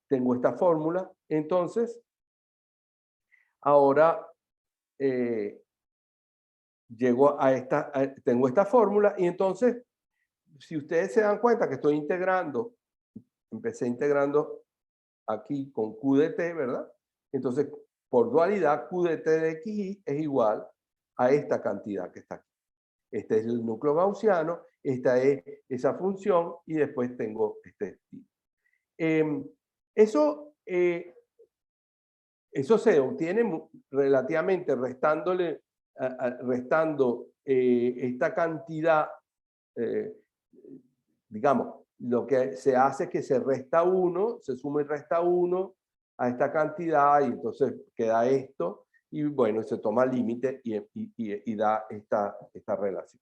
tengo esta fórmula. Entonces, ahora llego tengo esta fórmula, y entonces, si ustedes se dan cuenta que estoy integrando, empecé integrando aquí con Q de t, ¿verdad? Entonces, por dualidad, Q de t de xi es igual a esta cantidad que está aquí. Este es el núcleo gaussiano, esta es esa función, y después tengo este estilo. Eso se obtiene relativamente restando esta cantidad, digamos, lo que se hace es que se resta 1, se suma y resta 1 a esta cantidad, y entonces queda esto, y bueno, se toma límite y da esta relación.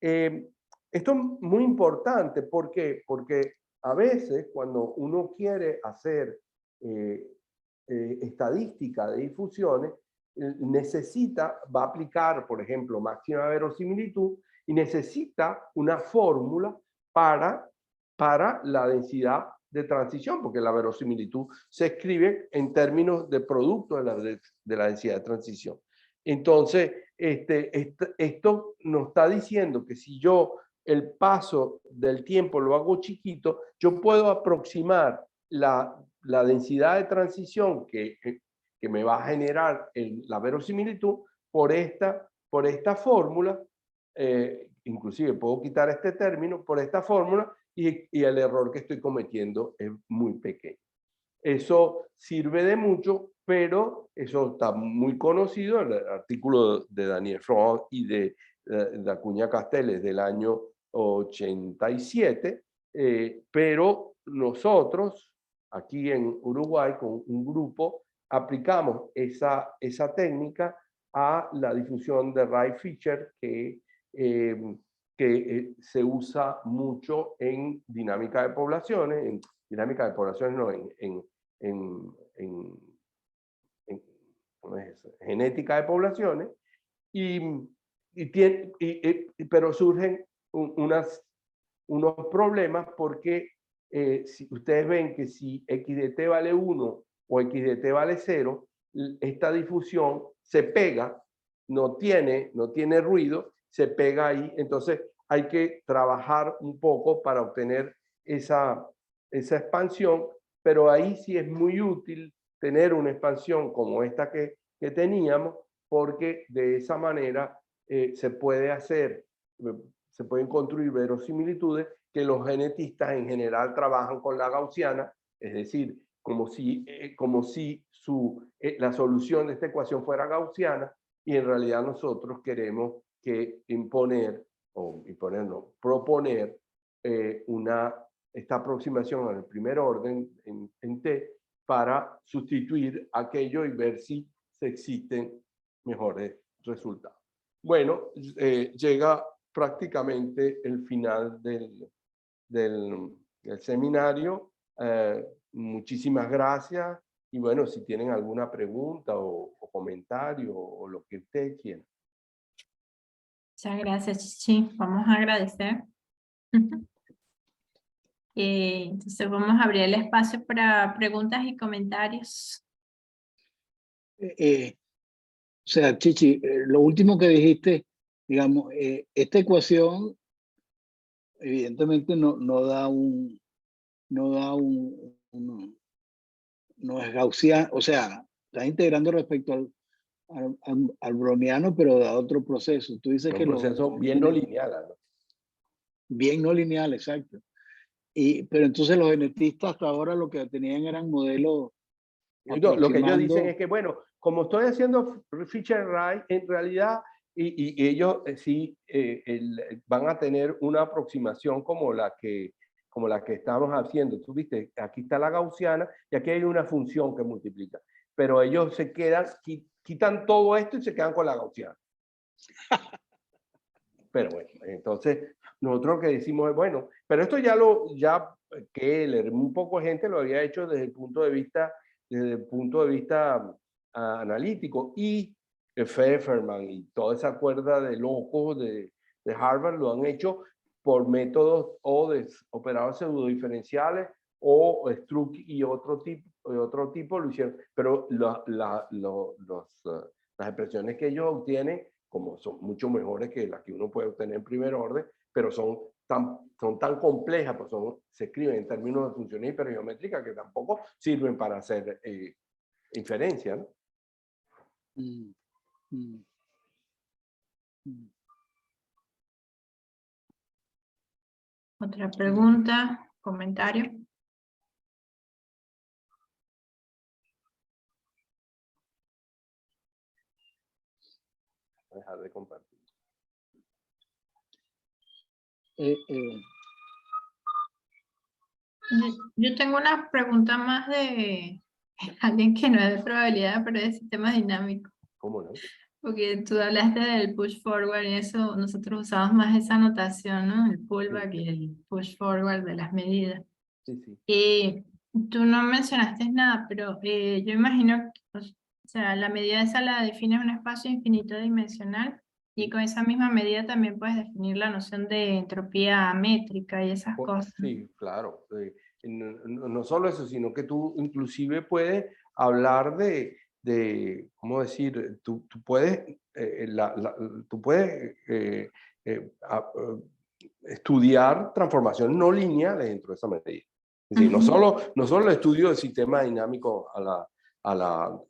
Esto es muy importante. ¿Por qué? Porque a veces cuando uno quiere hacer estadística de difusiones, va a aplicar, por ejemplo, máxima verosimilitud, y necesita una fórmula para la densidad de transición, porque la verosimilitud se escribe en términos de producto de la densidad de transición. Entonces, esto nos está diciendo que si yo el paso del tiempo lo hago chiquito, yo puedo aproximar la densidad de transición que me va a generar la verosimilitud por esta fórmula. Inclusive puedo quitar este término por esta fórmula, y el error que estoy cometiendo es muy pequeño. Eso sirve de mucho, pero eso está muy conocido, el artículo de Daniel Fromm y de Acuña Castells del año 87, pero nosotros aquí en Uruguay con un grupo aplicamos esa técnica a la difusión de Rye-Fisher que se usa mucho en dinámica de poblaciones, no, genética de poblaciones, pero surgen unos problemas porque si ustedes ven que si x de t vale 1 o x de t vale 0, esta difusión se pega, no tiene ruido, se pega ahí. Entonces hay que trabajar un poco para obtener esa expansión, pero ahí sí es muy útil tener una expansión como esta que teníamos, porque de esa manera se pueden construir verosimilitudes que los genetistas en general trabajan con la gaussiana, es decir, como si la solución de esta ecuación fuera gaussiana, y en realidad nosotros queremos proponer esta aproximación al primer orden en T para sustituir aquello y ver si existen mejores resultados. Bueno, llega prácticamente el final del seminario. Muchísimas gracias. Y bueno, si tienen alguna pregunta o comentario o lo que ustedes quieran. Muchas gracias, Chichi. Vamos a agradecer. Entonces vamos a abrir el espacio para preguntas y comentarios. O sea, Chichi, lo último que dijiste, digamos, esta ecuación evidentemente no es gaussiana, o sea, estás integrando respecto al browniano, pero da otro proceso. Tú dices que un proceso bien no lineal, ¿no? Bien no lineal, exacto. Pero entonces los genetistas hasta ahora lo que tenían eran modelos Lo que ellos dicen es que, bueno, como estoy haciendo feature right, en realidad, y ellos sí van a tener una aproximación como la que estamos haciendo. Tú viste, aquí está la gaussiana y aquí hay una función que multiplica. Pero ellos se quedan, quitan todo esto y se quedan con la gaussiana. Pero bueno, entonces nosotros lo que decimos es, bueno, pero esto ya Keller, un poco de gente lo había hecho desde el punto de vista analítico, y Pfefferman y toda esa cuerda de locos de Harvard lo han hecho por métodos o de operadores pseudodiferenciales o Strzok y otro tipo lo hicieron, pero las expresiones que ellos obtienen como son mucho mejores que las que uno puede obtener en primer orden, pero son tan complejas, pues se escriben en términos de funciones hipergeométricas que tampoco sirven para hacer inferencia, ¿no? Otra pregunta, comentario. Voy a dejar de compartir. Yo tengo una pregunta más de alguien que no es de probabilidad, pero de sistemas dinámicos. ¿Cómo no? Porque tú hablaste del push forward y eso, nosotros usamos más esa notación, ¿no? El pullback y el push forward de las medidas. Sí, sí. Y tú no mencionaste nada, pero yo imagino que, o sea, la medida esa la defines un espacio infinito dimensional, y con esa misma medida también puedes definir la noción de entropía métrica y esas cosas. Sí, claro. No solo eso, sino que tú inclusive puedes hablar ¿cómo decir? Tú puedes estudiar transformaciones no lineales dentro de esa medida. Es decir, no solo el estudio del sistema dinámico a la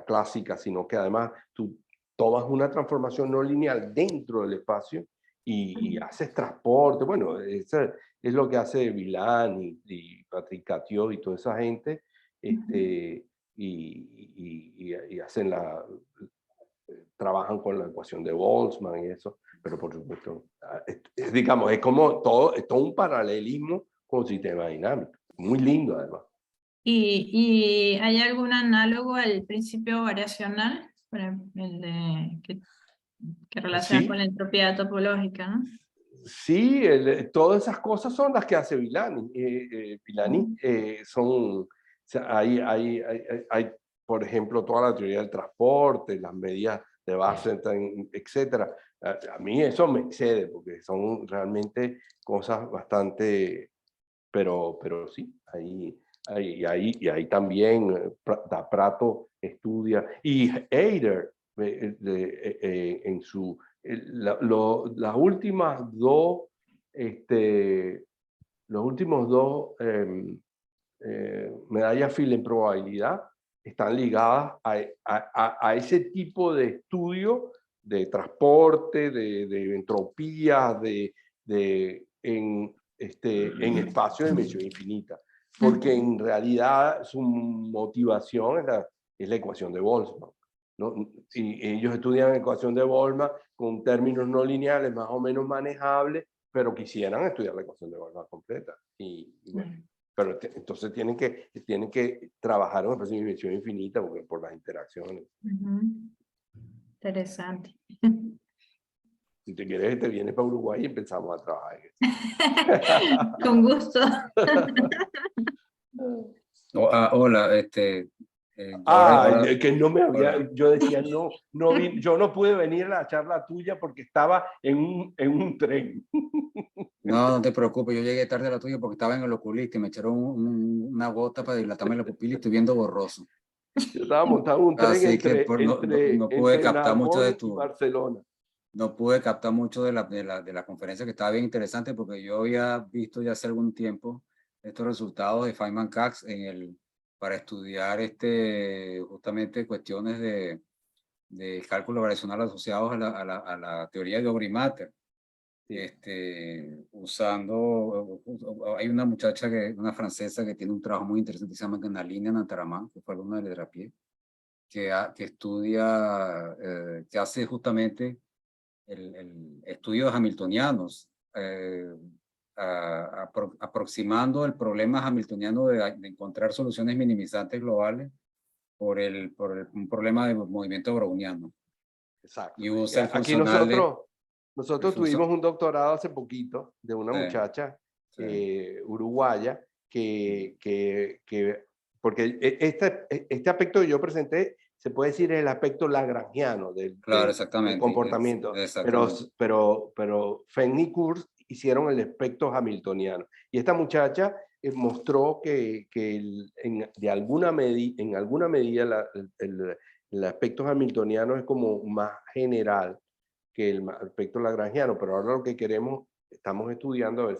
clásica, sino que además tú tomas una transformación no lineal dentro del espacio y haces transporte. Bueno, eso es lo que hace Villani y Patrick Catió y toda esa gente, y hacen trabajan con la ecuación de Boltzmann y eso, pero por supuesto, digamos, es todo un paralelismo con el sistema dinámico. Muy lindo, además. ¿Y hay algún análogo al principio variacional? Por ejemplo, que relaciona con la entropía topológica, ¿no? Sí, todas esas cosas son las que hace Villani. Villani hay, por ejemplo, toda la teoría del transporte, las medidas de base, etcétera. A mí eso me excede porque son realmente cosas bastante, pero sí, y ahí también Prato estudia, y Heider en su, las últimas dos, los últimos dos medallas Fields en probabilidad están ligadas a ese tipo de estudio de transporte, de entropías, en espacio de dimensión infinita. Porque en realidad su motivación es la ecuación de Boltzmann, ¿no? Y ellos estudian ecuación de Boltzmann con términos no lineales más o menos manejables, pero quisieran estudiar la ecuación de Boltzmann completa. Y bueno, pero entonces tienen que trabajar en una dimensión infinita por las interacciones. Interesante. Si te quieres, te vienes para Uruguay y empezamos a trabajar. Con gusto. Hola, ahora, Que no me había, hola. yo decía, yo no pude venir a la charla tuya porque estaba en un tren. No te preocupes, yo llegué tarde a la tuya porque estaba en el oculista y me echaron una gota para dilatarme la pupila y estoy viendo borroso. Yo estaba montado en un tren Así que no pude captar mucho de y Barcelona. No pude captar mucho de la conferencia, que estaba bien interesante porque yo había visto ya hace algún tiempo estos resultados de Feynman-Kac para estudiar justamente cuestiones de cálculo variacional asociados a la teoría de Ogri-Matter. Hay una muchacha, una francesa que tiene un trabajo muy interesante, se llama Ganaline Nantaramán, que fue alumna de Drapier, que estudia, que hace justamente el estudio hamiltonianos, aproximando el problema hamiltoniano de encontrar soluciones minimizantes globales por un problema de movimiento browniano. Exacto. Y usa el Aquí funcional nosotros tuvimos un doctorado hace poquito de una muchacha uruguaya porque este aspecto que yo presenté se puede decir es el aspecto lagrangiano del comportamiento, pero Feng y Kurz hicieron el aspecto hamiltoniano. Y esta muchacha mostró que en alguna medida el aspecto hamiltoniano es como más general que el aspecto lagrangiano, pero ahora lo que estamos estudiando a ver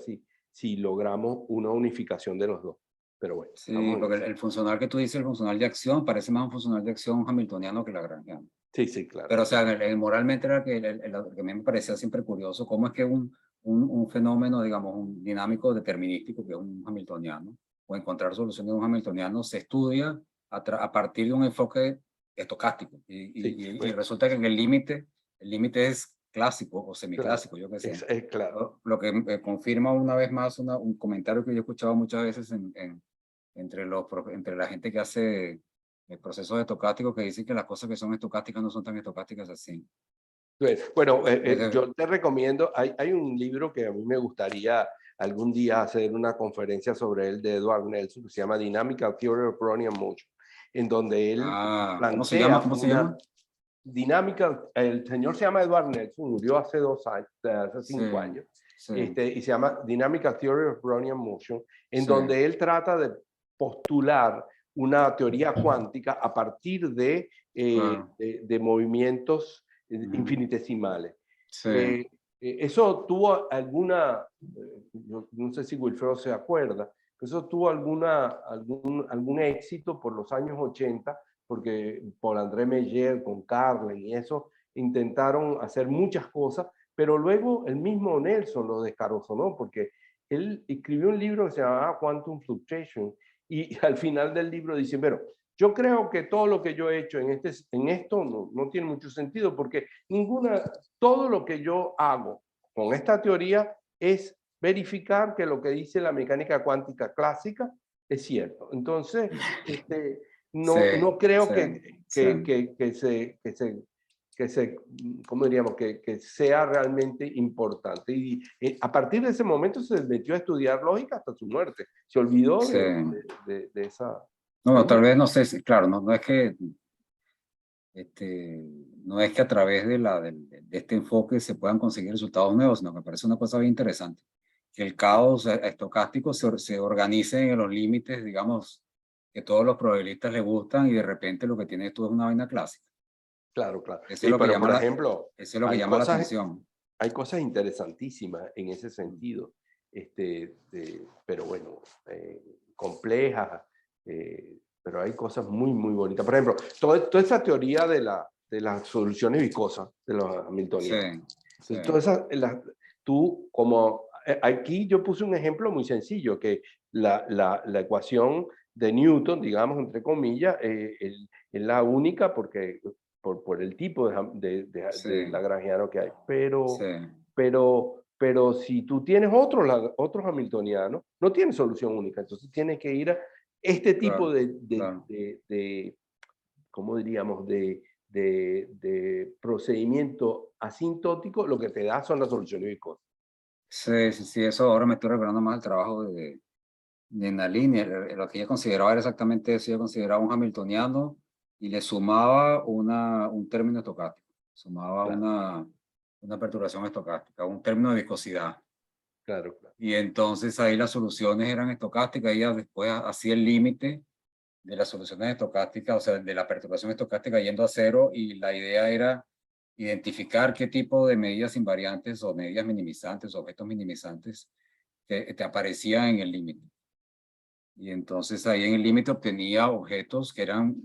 si logramos una unificación de los dos. Pero bueno. Sí, porque el funcional que tú dices, el funcional de acción, parece más un funcional de acción hamiltoniano que lagrangiano. Sí, claro. Pero, o sea, moralmente era que a mí me parecía siempre curioso cómo es que un fenómeno, digamos, un dinámico determinístico, que es un hamiltoniano, o encontrar soluciones de un hamiltoniano, se estudia a partir de un enfoque estocástico. Y resulta que en el límite es clásico o semiclásico, yo qué sé. Es claro. Lo que confirma una vez más un comentario que yo he escuchado muchas veces entre la gente que hace el proceso estocástico, que dicen que las cosas que son estocásticas no son tan estocásticas así. Bueno, yo te recomiendo, hay un libro que a mí me gustaría algún día hacer una conferencia sobre él de Edward Nelson, que se llama Dynamical Theory of Brownian Motion, en donde él plantea... ¿Cómo se llama? El señor se llama Edward Nelson, murió hace 5 años, y se llama Dynamical Theory of Brownian Motion, en donde él trata de postular una teoría cuántica a partir de movimientos infinitesimales. Eso tuvo alguna, no sé si Wilfredo se acuerda, eso tuvo algún éxito por los años 80, porque Paul André Meyer con Carlen y eso intentaron hacer muchas cosas, pero luego el mismo Nelson lo descarozonó, porque él escribió un libro que se llamaba Quantum Fluctuation, y al final del libro dice, pero yo creo que todo lo que yo he hecho en esto no tiene mucho sentido, porque todo lo que yo hago con esta teoría es verificar que lo que dice la mecánica cuántica clásica es cierto. Entonces, no creo ¿cómo diríamos? Que sea realmente importante. Y a partir de ese momento se metió a estudiar lógica hasta su muerte. Se olvidó de esa... No, tal vez, no sé, claro, no es que no es que a través de este enfoque se puedan conseguir resultados nuevos, sino que me parece una cosa bien interesante. que el caos estocástico se organice en los límites, digamos, que todos los probabilistas le gustan y de repente lo que tienes tú es una vaina clásica. Claro, claro. Eso Sí, es lo que pero llama por la, ejemplo, eso es lo que hay llama la cosas, atención. hay cosas interesantísimas en ese sentido, pero bueno, complejas, pero hay cosas muy, muy bonitas. Por ejemplo, toda esa teoría de las soluciones viscosas, de los Sí, hamiltonianos. sí, Entonces, todas tú, como aquí yo puse un ejemplo muy sencillo, que la ecuación de Newton, digamos, entre comillas, es la única porque por el tipo sí, de lagrangiano que hay. sí, Pero si tú tienes otros hamiltonianos, no tienes solución única. Entonces tienes que ir a este tipo claro, claro. ¿cómo diríamos? De procedimiento asintótico, lo que te da son las soluciones viscosas. Sí, sí, sí, eso ahora me estoy recordando más el trabajo de Nalini. Lo que ella consideraba era exactamente eso. Ella consideraba un hamiltoniano y le sumaba un término estocástico, sumaba Claro, una perturbación estocástica, un término de viscosidad. claro, claro. Y entonces ahí las soluciones eran estocásticas. Ella después hacía el límite de las soluciones estocásticas, o sea, de la perturbación estocástica yendo a cero, y la idea era identificar qué tipo de medidas invariantes o medidas minimizantes, objetos minimizantes, te aparecían en el límite. Y entonces ahí en el límite obtenía objetos que eran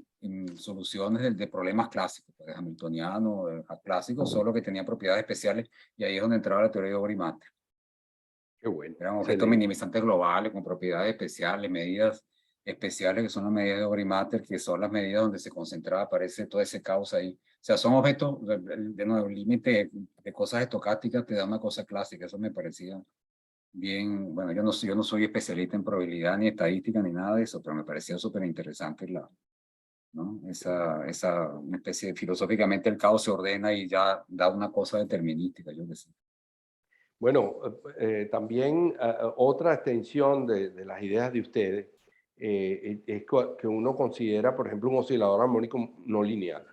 soluciones de problemas clásicos, de hamiltoniano, clásicos, solo que tenían propiedades especiales, y ahí es donde entraba la teoría de Ogri-Matter. Qué bueno, Eran objetos excelente. minimizantes globales con propiedades especiales, medidas especiales que son las medidas de Ogri-Matter, que son las medidas donde se concentraba, aparece todo ese caos ahí. O sea, son objetos, de nuevo, el límite de cosas estocásticas te da una cosa clásica. Eso me parecía bien, bueno, yo no soy especialista en probabilidad ni estadística ni nada de eso, pero me parecía súper interesante ¿no? Una especie de, filosóficamente el caos se ordena y ya da una cosa determinística, yo qué sé. Bueno, también otra extensión de las ideas de ustedes es que uno considera, por ejemplo, un oscilador armónico no lineal.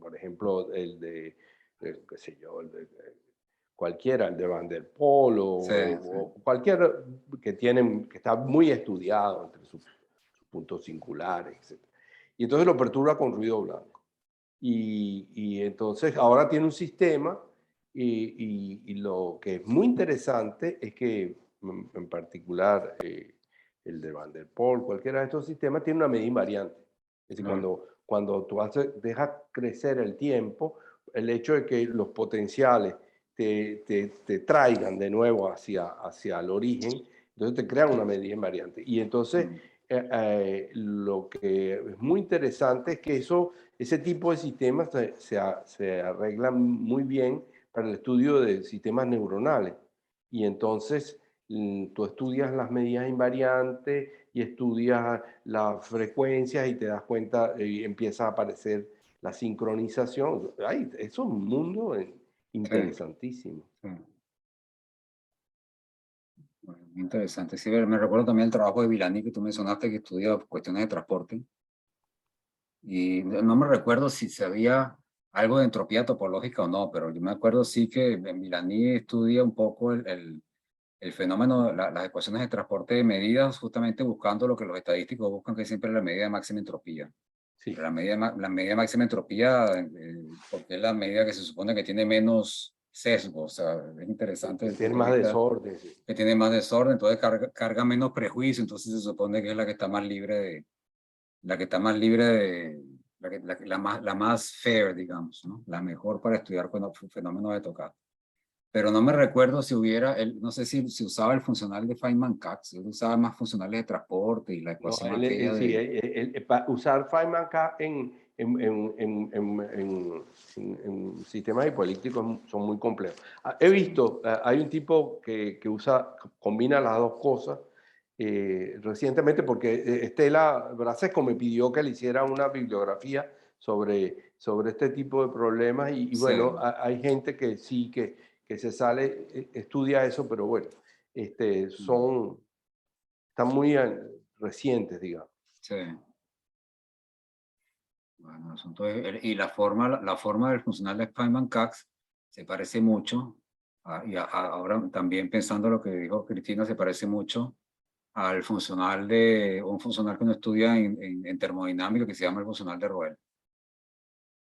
Por ejemplo, qué sé yo, cualquiera, el de Van der Pol Sí, o cualquier que está muy estudiado entre sus puntos singulares, etc. Y entonces lo perturba con ruido blanco. Y entonces ahora tiene un sistema y lo que es muy interesante es que en particular el de Van der Pol, cualquiera de estos sistemas tiene una medida invariante. Es decir, claro. cuando tú dejas crecer el tiempo, el hecho de que los potenciales te traigan de nuevo hacia el origen, entonces te crean una medida invariante. Y entonces lo que es muy interesante es que ese tipo de sistemas se arreglan muy bien para el estudio de sistemas neuronales. Y entonces tú estudias las medidas invariantes y estudias las frecuencias y te das cuenta y empieza a aparecer la sincronización. Ay, eso es un mundo Sí, interesantísimo. sí. Bueno, muy interesante. Sí, me recuerdo también el trabajo de Villani que tú mencionaste, que estudia cuestiones de transporte. Y no me recuerdo si sabía algo de entropía topológica o no, pero yo me acuerdo sí que Villani estudia un poco el fenómeno, las ecuaciones de transporte de medidas, justamente buscando lo que los estadísticos buscan, que es siempre la medida de máxima entropía. Sí. Pero la medida de máxima entropía, porque es la medida que se supone que tiene menos sesgo, o sea, es interesante Que desde el tiene punto de más vista desorden. Sí. que tiene más desorden, entonces carga menos prejuicio, entonces se supone que es la que está más libre de, la que está más libre de, la más fair, digamos, ¿no? La mejor para estudiar fenómenos de tocado. Pero no me recuerdo si hubiera, no sé si usaba el funcional de Feynman-Kac, él usaba más funcionales de transporte y la No, ecuación aquella sí, de... usar Feynman-K en sistemas hipolípticos son muy complejos. He visto, hay un tipo que combina las dos cosas recientemente porque Estela Brasesco me pidió que le hiciera una bibliografía sobre este tipo de problemas y Sí, bueno, hay gente que sí, que se sale, estudia eso, pero bueno, están muy recientes, digamos. sí. Bueno, y la forma del funcional de Feynman-Kac se parece mucho Ahora también pensando lo que dijo Cristina, se parece mucho al funcional un funcional que uno estudia en termodinámica que se llama el funcional de Roelle.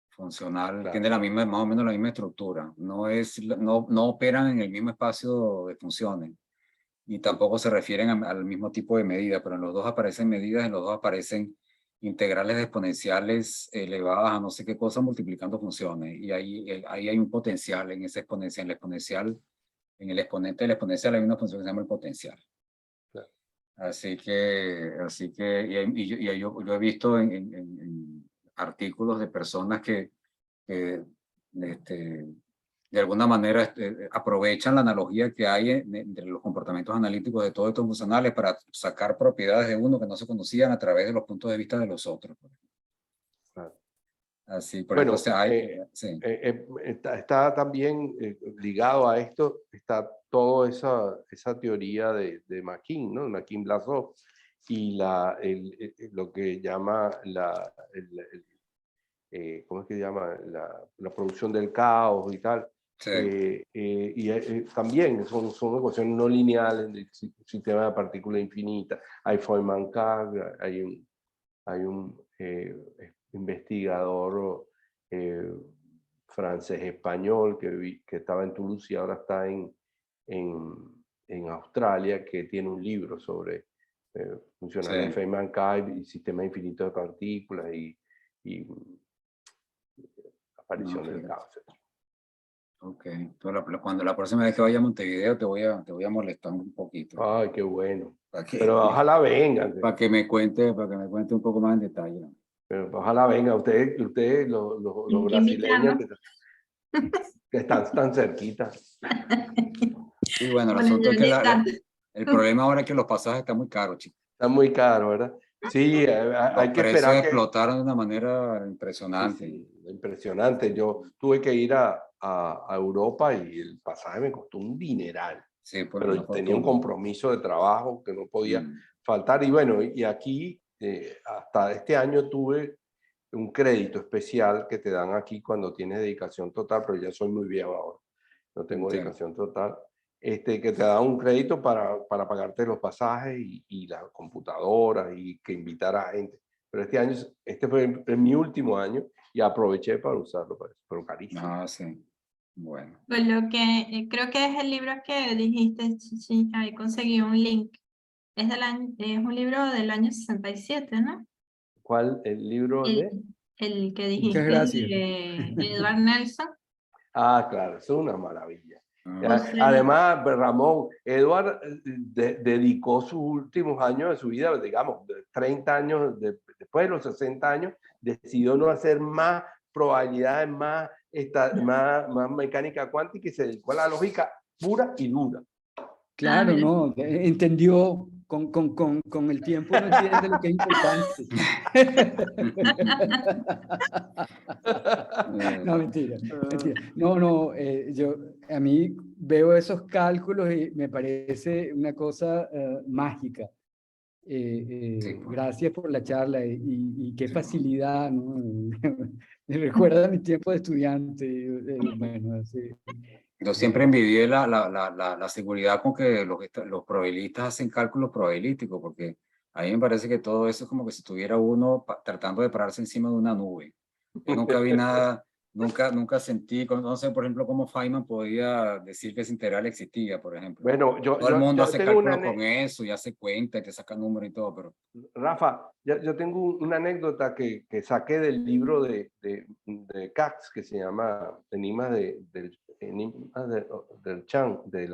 Funcional, Claro. tiene más o menos la misma estructura, no operan en el mismo espacio de funciones y tampoco se refieren al mismo tipo de medida, pero en los dos aparecen medidas, en los dos aparecen integrales de exponenciales elevadas a no sé qué cosa multiplicando funciones, y ahí hay un potencial en ese exponencial, en el exponente del exponencial hay una función que se llama el potencial. Claro. Así que yo he visto en artículos de personas que de alguna manera aprovechan la analogía que hay entre los comportamientos analíticos de todos estos funcionales para sacar propiedades de uno que no se conocían a través de los puntos de vista de los otros. Claro. Así, por Bueno, ejemplo, sí. está también ligado a esto, está toda esa teoría de McKean, ¿no? McKean-Blasov, y lo que llama ¿cómo es que se llama? La producción del caos y tal. Sí. También son ecuaciones no lineales del sistema de partículas infinitas. Hay Feynman-Cag, hay un investigador francés-español que estaba en Toulouse y ahora está en Australia, que tiene un libro sobre funcionales de Sí. Feynman-Cag y sistema infinito de partículas y aparición del fíjate. caos. Ok. Entonces, cuando la próxima vez que vaya a Montevideo te voy a molestar un poquito. Ay, qué bueno. Para que, Pero ojalá vengan. para que me cuente un poco más en detalle. Pero ojalá vengan ustedes los brasileños que están tan cerquita. Sí, bueno, el Bueno, asunto yo es que ni tanto. el problema ahora es que los pasajes están muy caros, chicos. Está muy caro, ¿verdad? Sí, Los hay que precios esperar que... explotaron de una manera impresionante. Sí, impresionante. Yo tuve que ir a Europa y el pasaje me costó un dineral. Sí, pues Pero una tenía un fortuna. compromiso de trabajo que no podía Mm. faltar. Y bueno, y aquí hasta este año tuve un crédito especial que te dan aquí cuando tienes dedicación total, pero ya soy muy viejo ahora, no tengo Entiendo. dedicación total, que te dan un crédito para pagarte los pasajes y las computadoras y que invitar a gente. Pero este fue mi último año y aproveché para usarlo, pero carísimo. Ah, sí. Bueno. Pues lo que creo que es el libro que dijiste, Chichi, ahí conseguí un link. Es un libro del año 67, ¿no? ¿Cuál? ¿El libro de? El que Muchas dijiste gracias. de Edward Nelson. Ah, claro, eso es una maravilla. Pues Además, Ramón, Edward dedicó sus últimos años de su vida, digamos, 30 años, después de los 60 años, decidió no hacer más probabilidades, más mecánica cuántica y se dedicó a la lógica pura y dura. Claro, mira. no, entendió, con el tiempo uno entiende lo que es importante. No, mentira, mentira. No, a mí veo esos cálculos y me parece una cosa mágica. Sí, pues. Gracias por la charla y qué Sí, facilidad, ¿no? Me recuerda a mi tiempo de estudiante. Bueno, sí. Yo siempre envidié la seguridad con que los probabilistas hacen cálculos probabilísticos, porque a mí me parece que todo eso es como que si estuviera uno tratando de pararse encima de una nube. Yo nunca vi nada, nunca sentí, no sé, por ejemplo, cómo Feynman podía decir que esa integral existía, por ejemplo. Bueno, Todo el mundo hace tengo cálculos con eso y hace cuenta y te saca números y todo, pero... Rafa, yo tengo una anécdota que saqué del libro de Katz, que se llama Enigmas del Chan, de Sí.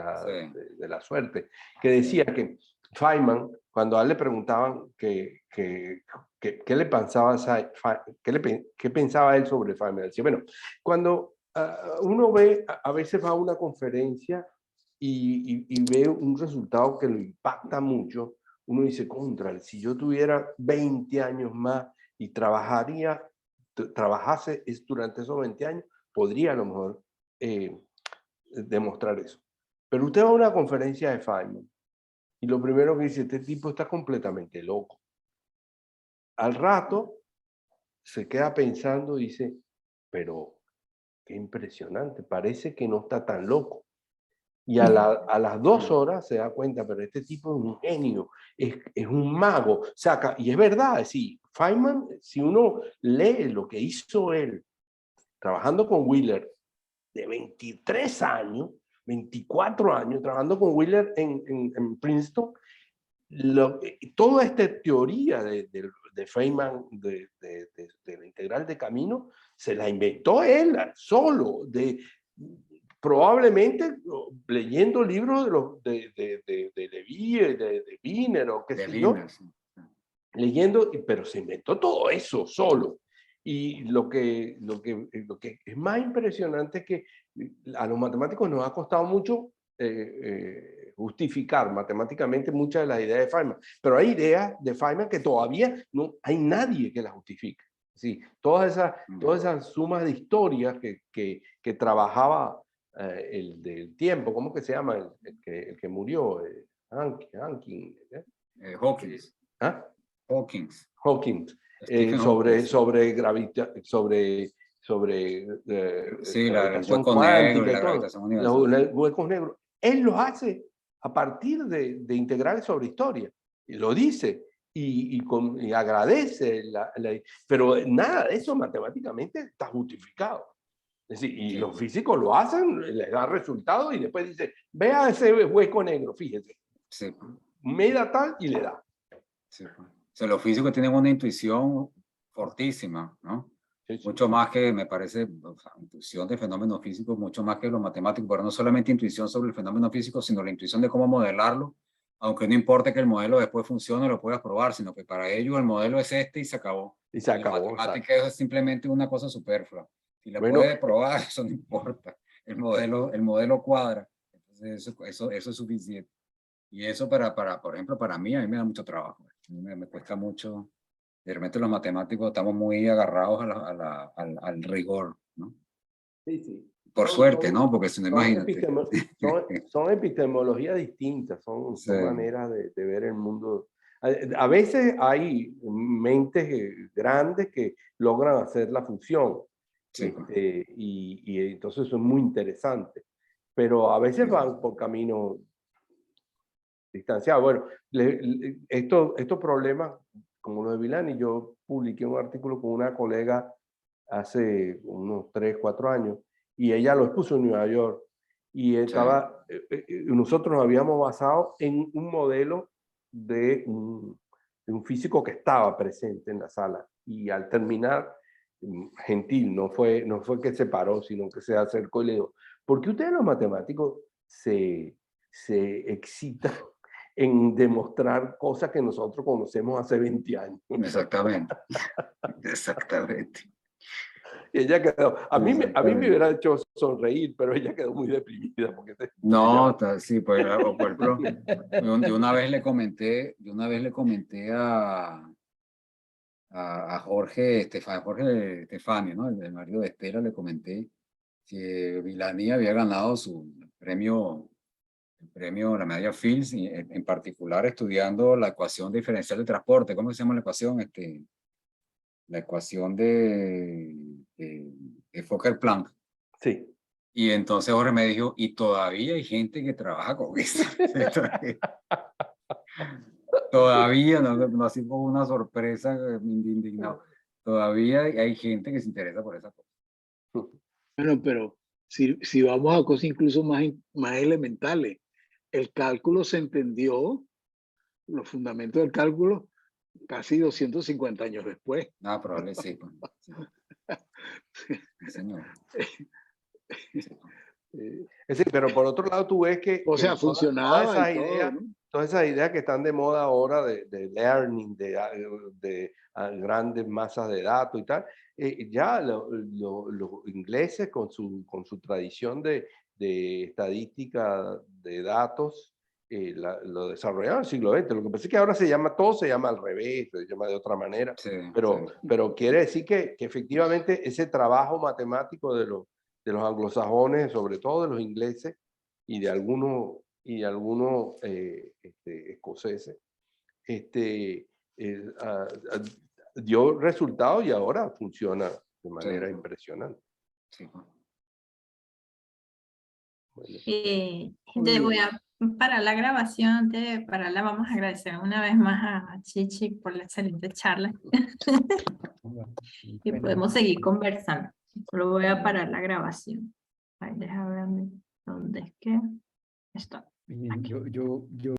la suerte, que decía que Feynman, cuando a él le preguntaban qué le pensaba, qué pensaba él sobre Feynman, decía, bueno, cuando uno ve, a veces va a una conferencia y ve un resultado que lo impacta mucho, uno dice, contra, si yo tuviera 20 años más y trabajase durante esos 20 años, podría a lo mejor demostrar eso. Pero usted va a una conferencia de Feynman y lo primero que dice, este tipo está completamente loco. Al rato se queda pensando y dice, pero qué impresionante, parece que no está tan loco. Y a las 2 horas se da cuenta, pero este tipo es un genio, es un mago, saca, y es verdad, sí, Feynman, si uno lee lo que hizo él, trabajando con Wheeler, de 23 años, 24 años, trabajando con Wheeler en Princeton, toda esta teoría de Feynman, de la integral de camino, se la inventó él solo, probablemente leyendo libros de Levi, de Wiener o qué sé yo, leyendo, pero se inventó todo eso solo. Y lo que es más impresionante es que a los matemáticos nos ha costado mucho justificar matemáticamente muchas de las ideas de Feynman, pero hay ideas de Feynman que todavía no hay nadie que las justifique. Sí, todas esas sumas de historias que trabajaba el del tiempo, ¿cómo que se llama? El que murió, Hawking. Hawkins. ¿Ah? Hawkins. Hawkings, Stephen sobre Hawking. Sí, el gravitación hueco negro, cuántica y la todo, gravitación universal. los huecos negros. Él los hace a partir de integrales sobre historia, y lo dice, y agradece, pero nada de eso matemáticamente está justificado. Es decir, y Sí. los físicos lo hacen, les da resultados, y después dice, vea ese hueco negro, fíjese, Sí. me da tal y le da. Sí. O sea, los físicos tienen una intuición fortísima, ¿no? Sí, sí. Mucho más que, me parece, o sea, intuición de fenómenos físicos, mucho más que los matemáticos, pero no solamente intuición sobre el fenómeno físico, sino la intuición de cómo modelarlo, aunque no importe que el modelo después funcione o lo puedas probar, sino que para ello el modelo es este y se acabó. Y se acabó. La matemática es simplemente una cosa superflua. Si la Bueno, puedes probar, eso no importa. El modelo cuadra. Entonces eso es suficiente. Y eso por ejemplo, para mí, a mí me da mucho trabajo. Me cuesta mucho. De repente los matemáticos estamos muy agarrados al rigor, ¿no? sí, sí. Por suerte, ¿no? Porque si no, Son, imagínate. son epistemologías distintas, son Sí. maneras de ver el mundo. A veces hay mentes grandes que logran hacer la fusión, Sí. y entonces eso es muy interesante, pero a veces Sí. van por caminos distanciados. Bueno, estos problemas, como los de Villani, yo publiqué un artículo con una colega hace unos 3, 4 años, y ella lo expuso en Nueva York, y nosotros nos habíamos basado en un modelo de un físico que estaba presente en la sala, y al terminar, gentil, no fue que se paró, sino que se acercó y le dijo, ¿por qué ustedes los matemáticos se excitan en demostrar cosas que nosotros conocemos hace 20 años? Exactamente. Exactamente. Y ella quedó, a mí me hubiera hecho sonreír, pero ella quedó muy deprimida. Porque No, sí, pues, por ejemplo, yo una vez le comenté a Jorge Estefani, ¿no? El marido de Estela, le comenté que Villani había ganado el premio, la medalla Fields, y en particular estudiando la ecuación diferencial de transporte. ¿Cómo se llama la ecuación? La ecuación de Fokker-Planck. Sí. Y entonces Jorge me dijo, y todavía hay gente que trabaja con eso. Todavía, no así como una sorpresa, indignado. Todavía hay gente que se interesa por esa cosa. Bueno, pero si vamos a cosas incluso más elementales, el cálculo se entendió, los fundamentos del cálculo, casi 250 años después. Ah, probable sí. Pues. Sí. Sí, señor. Sí, pero por otro lado tú ves que, O sea, funcionaba todas esas y todo, ideas, ¿no? todas esas ideas que están de moda ahora de learning, de grandes masas de datos y tal, ya los ingleses con su tradición de estadística de datos, lo desarrollaron en el siglo XX. Lo que pasa es que ahora todo se llama al revés, se llama de otra manera, Sí, pero quiere decir que efectivamente ese trabajo matemático de los anglosajones, sobre todo de los ingleses y de algunos escoceses, dio resultados y ahora funciona de manera impresionante. Sí. Bueno, Te voy a parar la grabación, vamos a agradecer una vez más a Chichi por la excelente charla y podemos seguir conversando. Solo voy a parar la grabación. Ay, deja ver dónde es que está. Bien, yo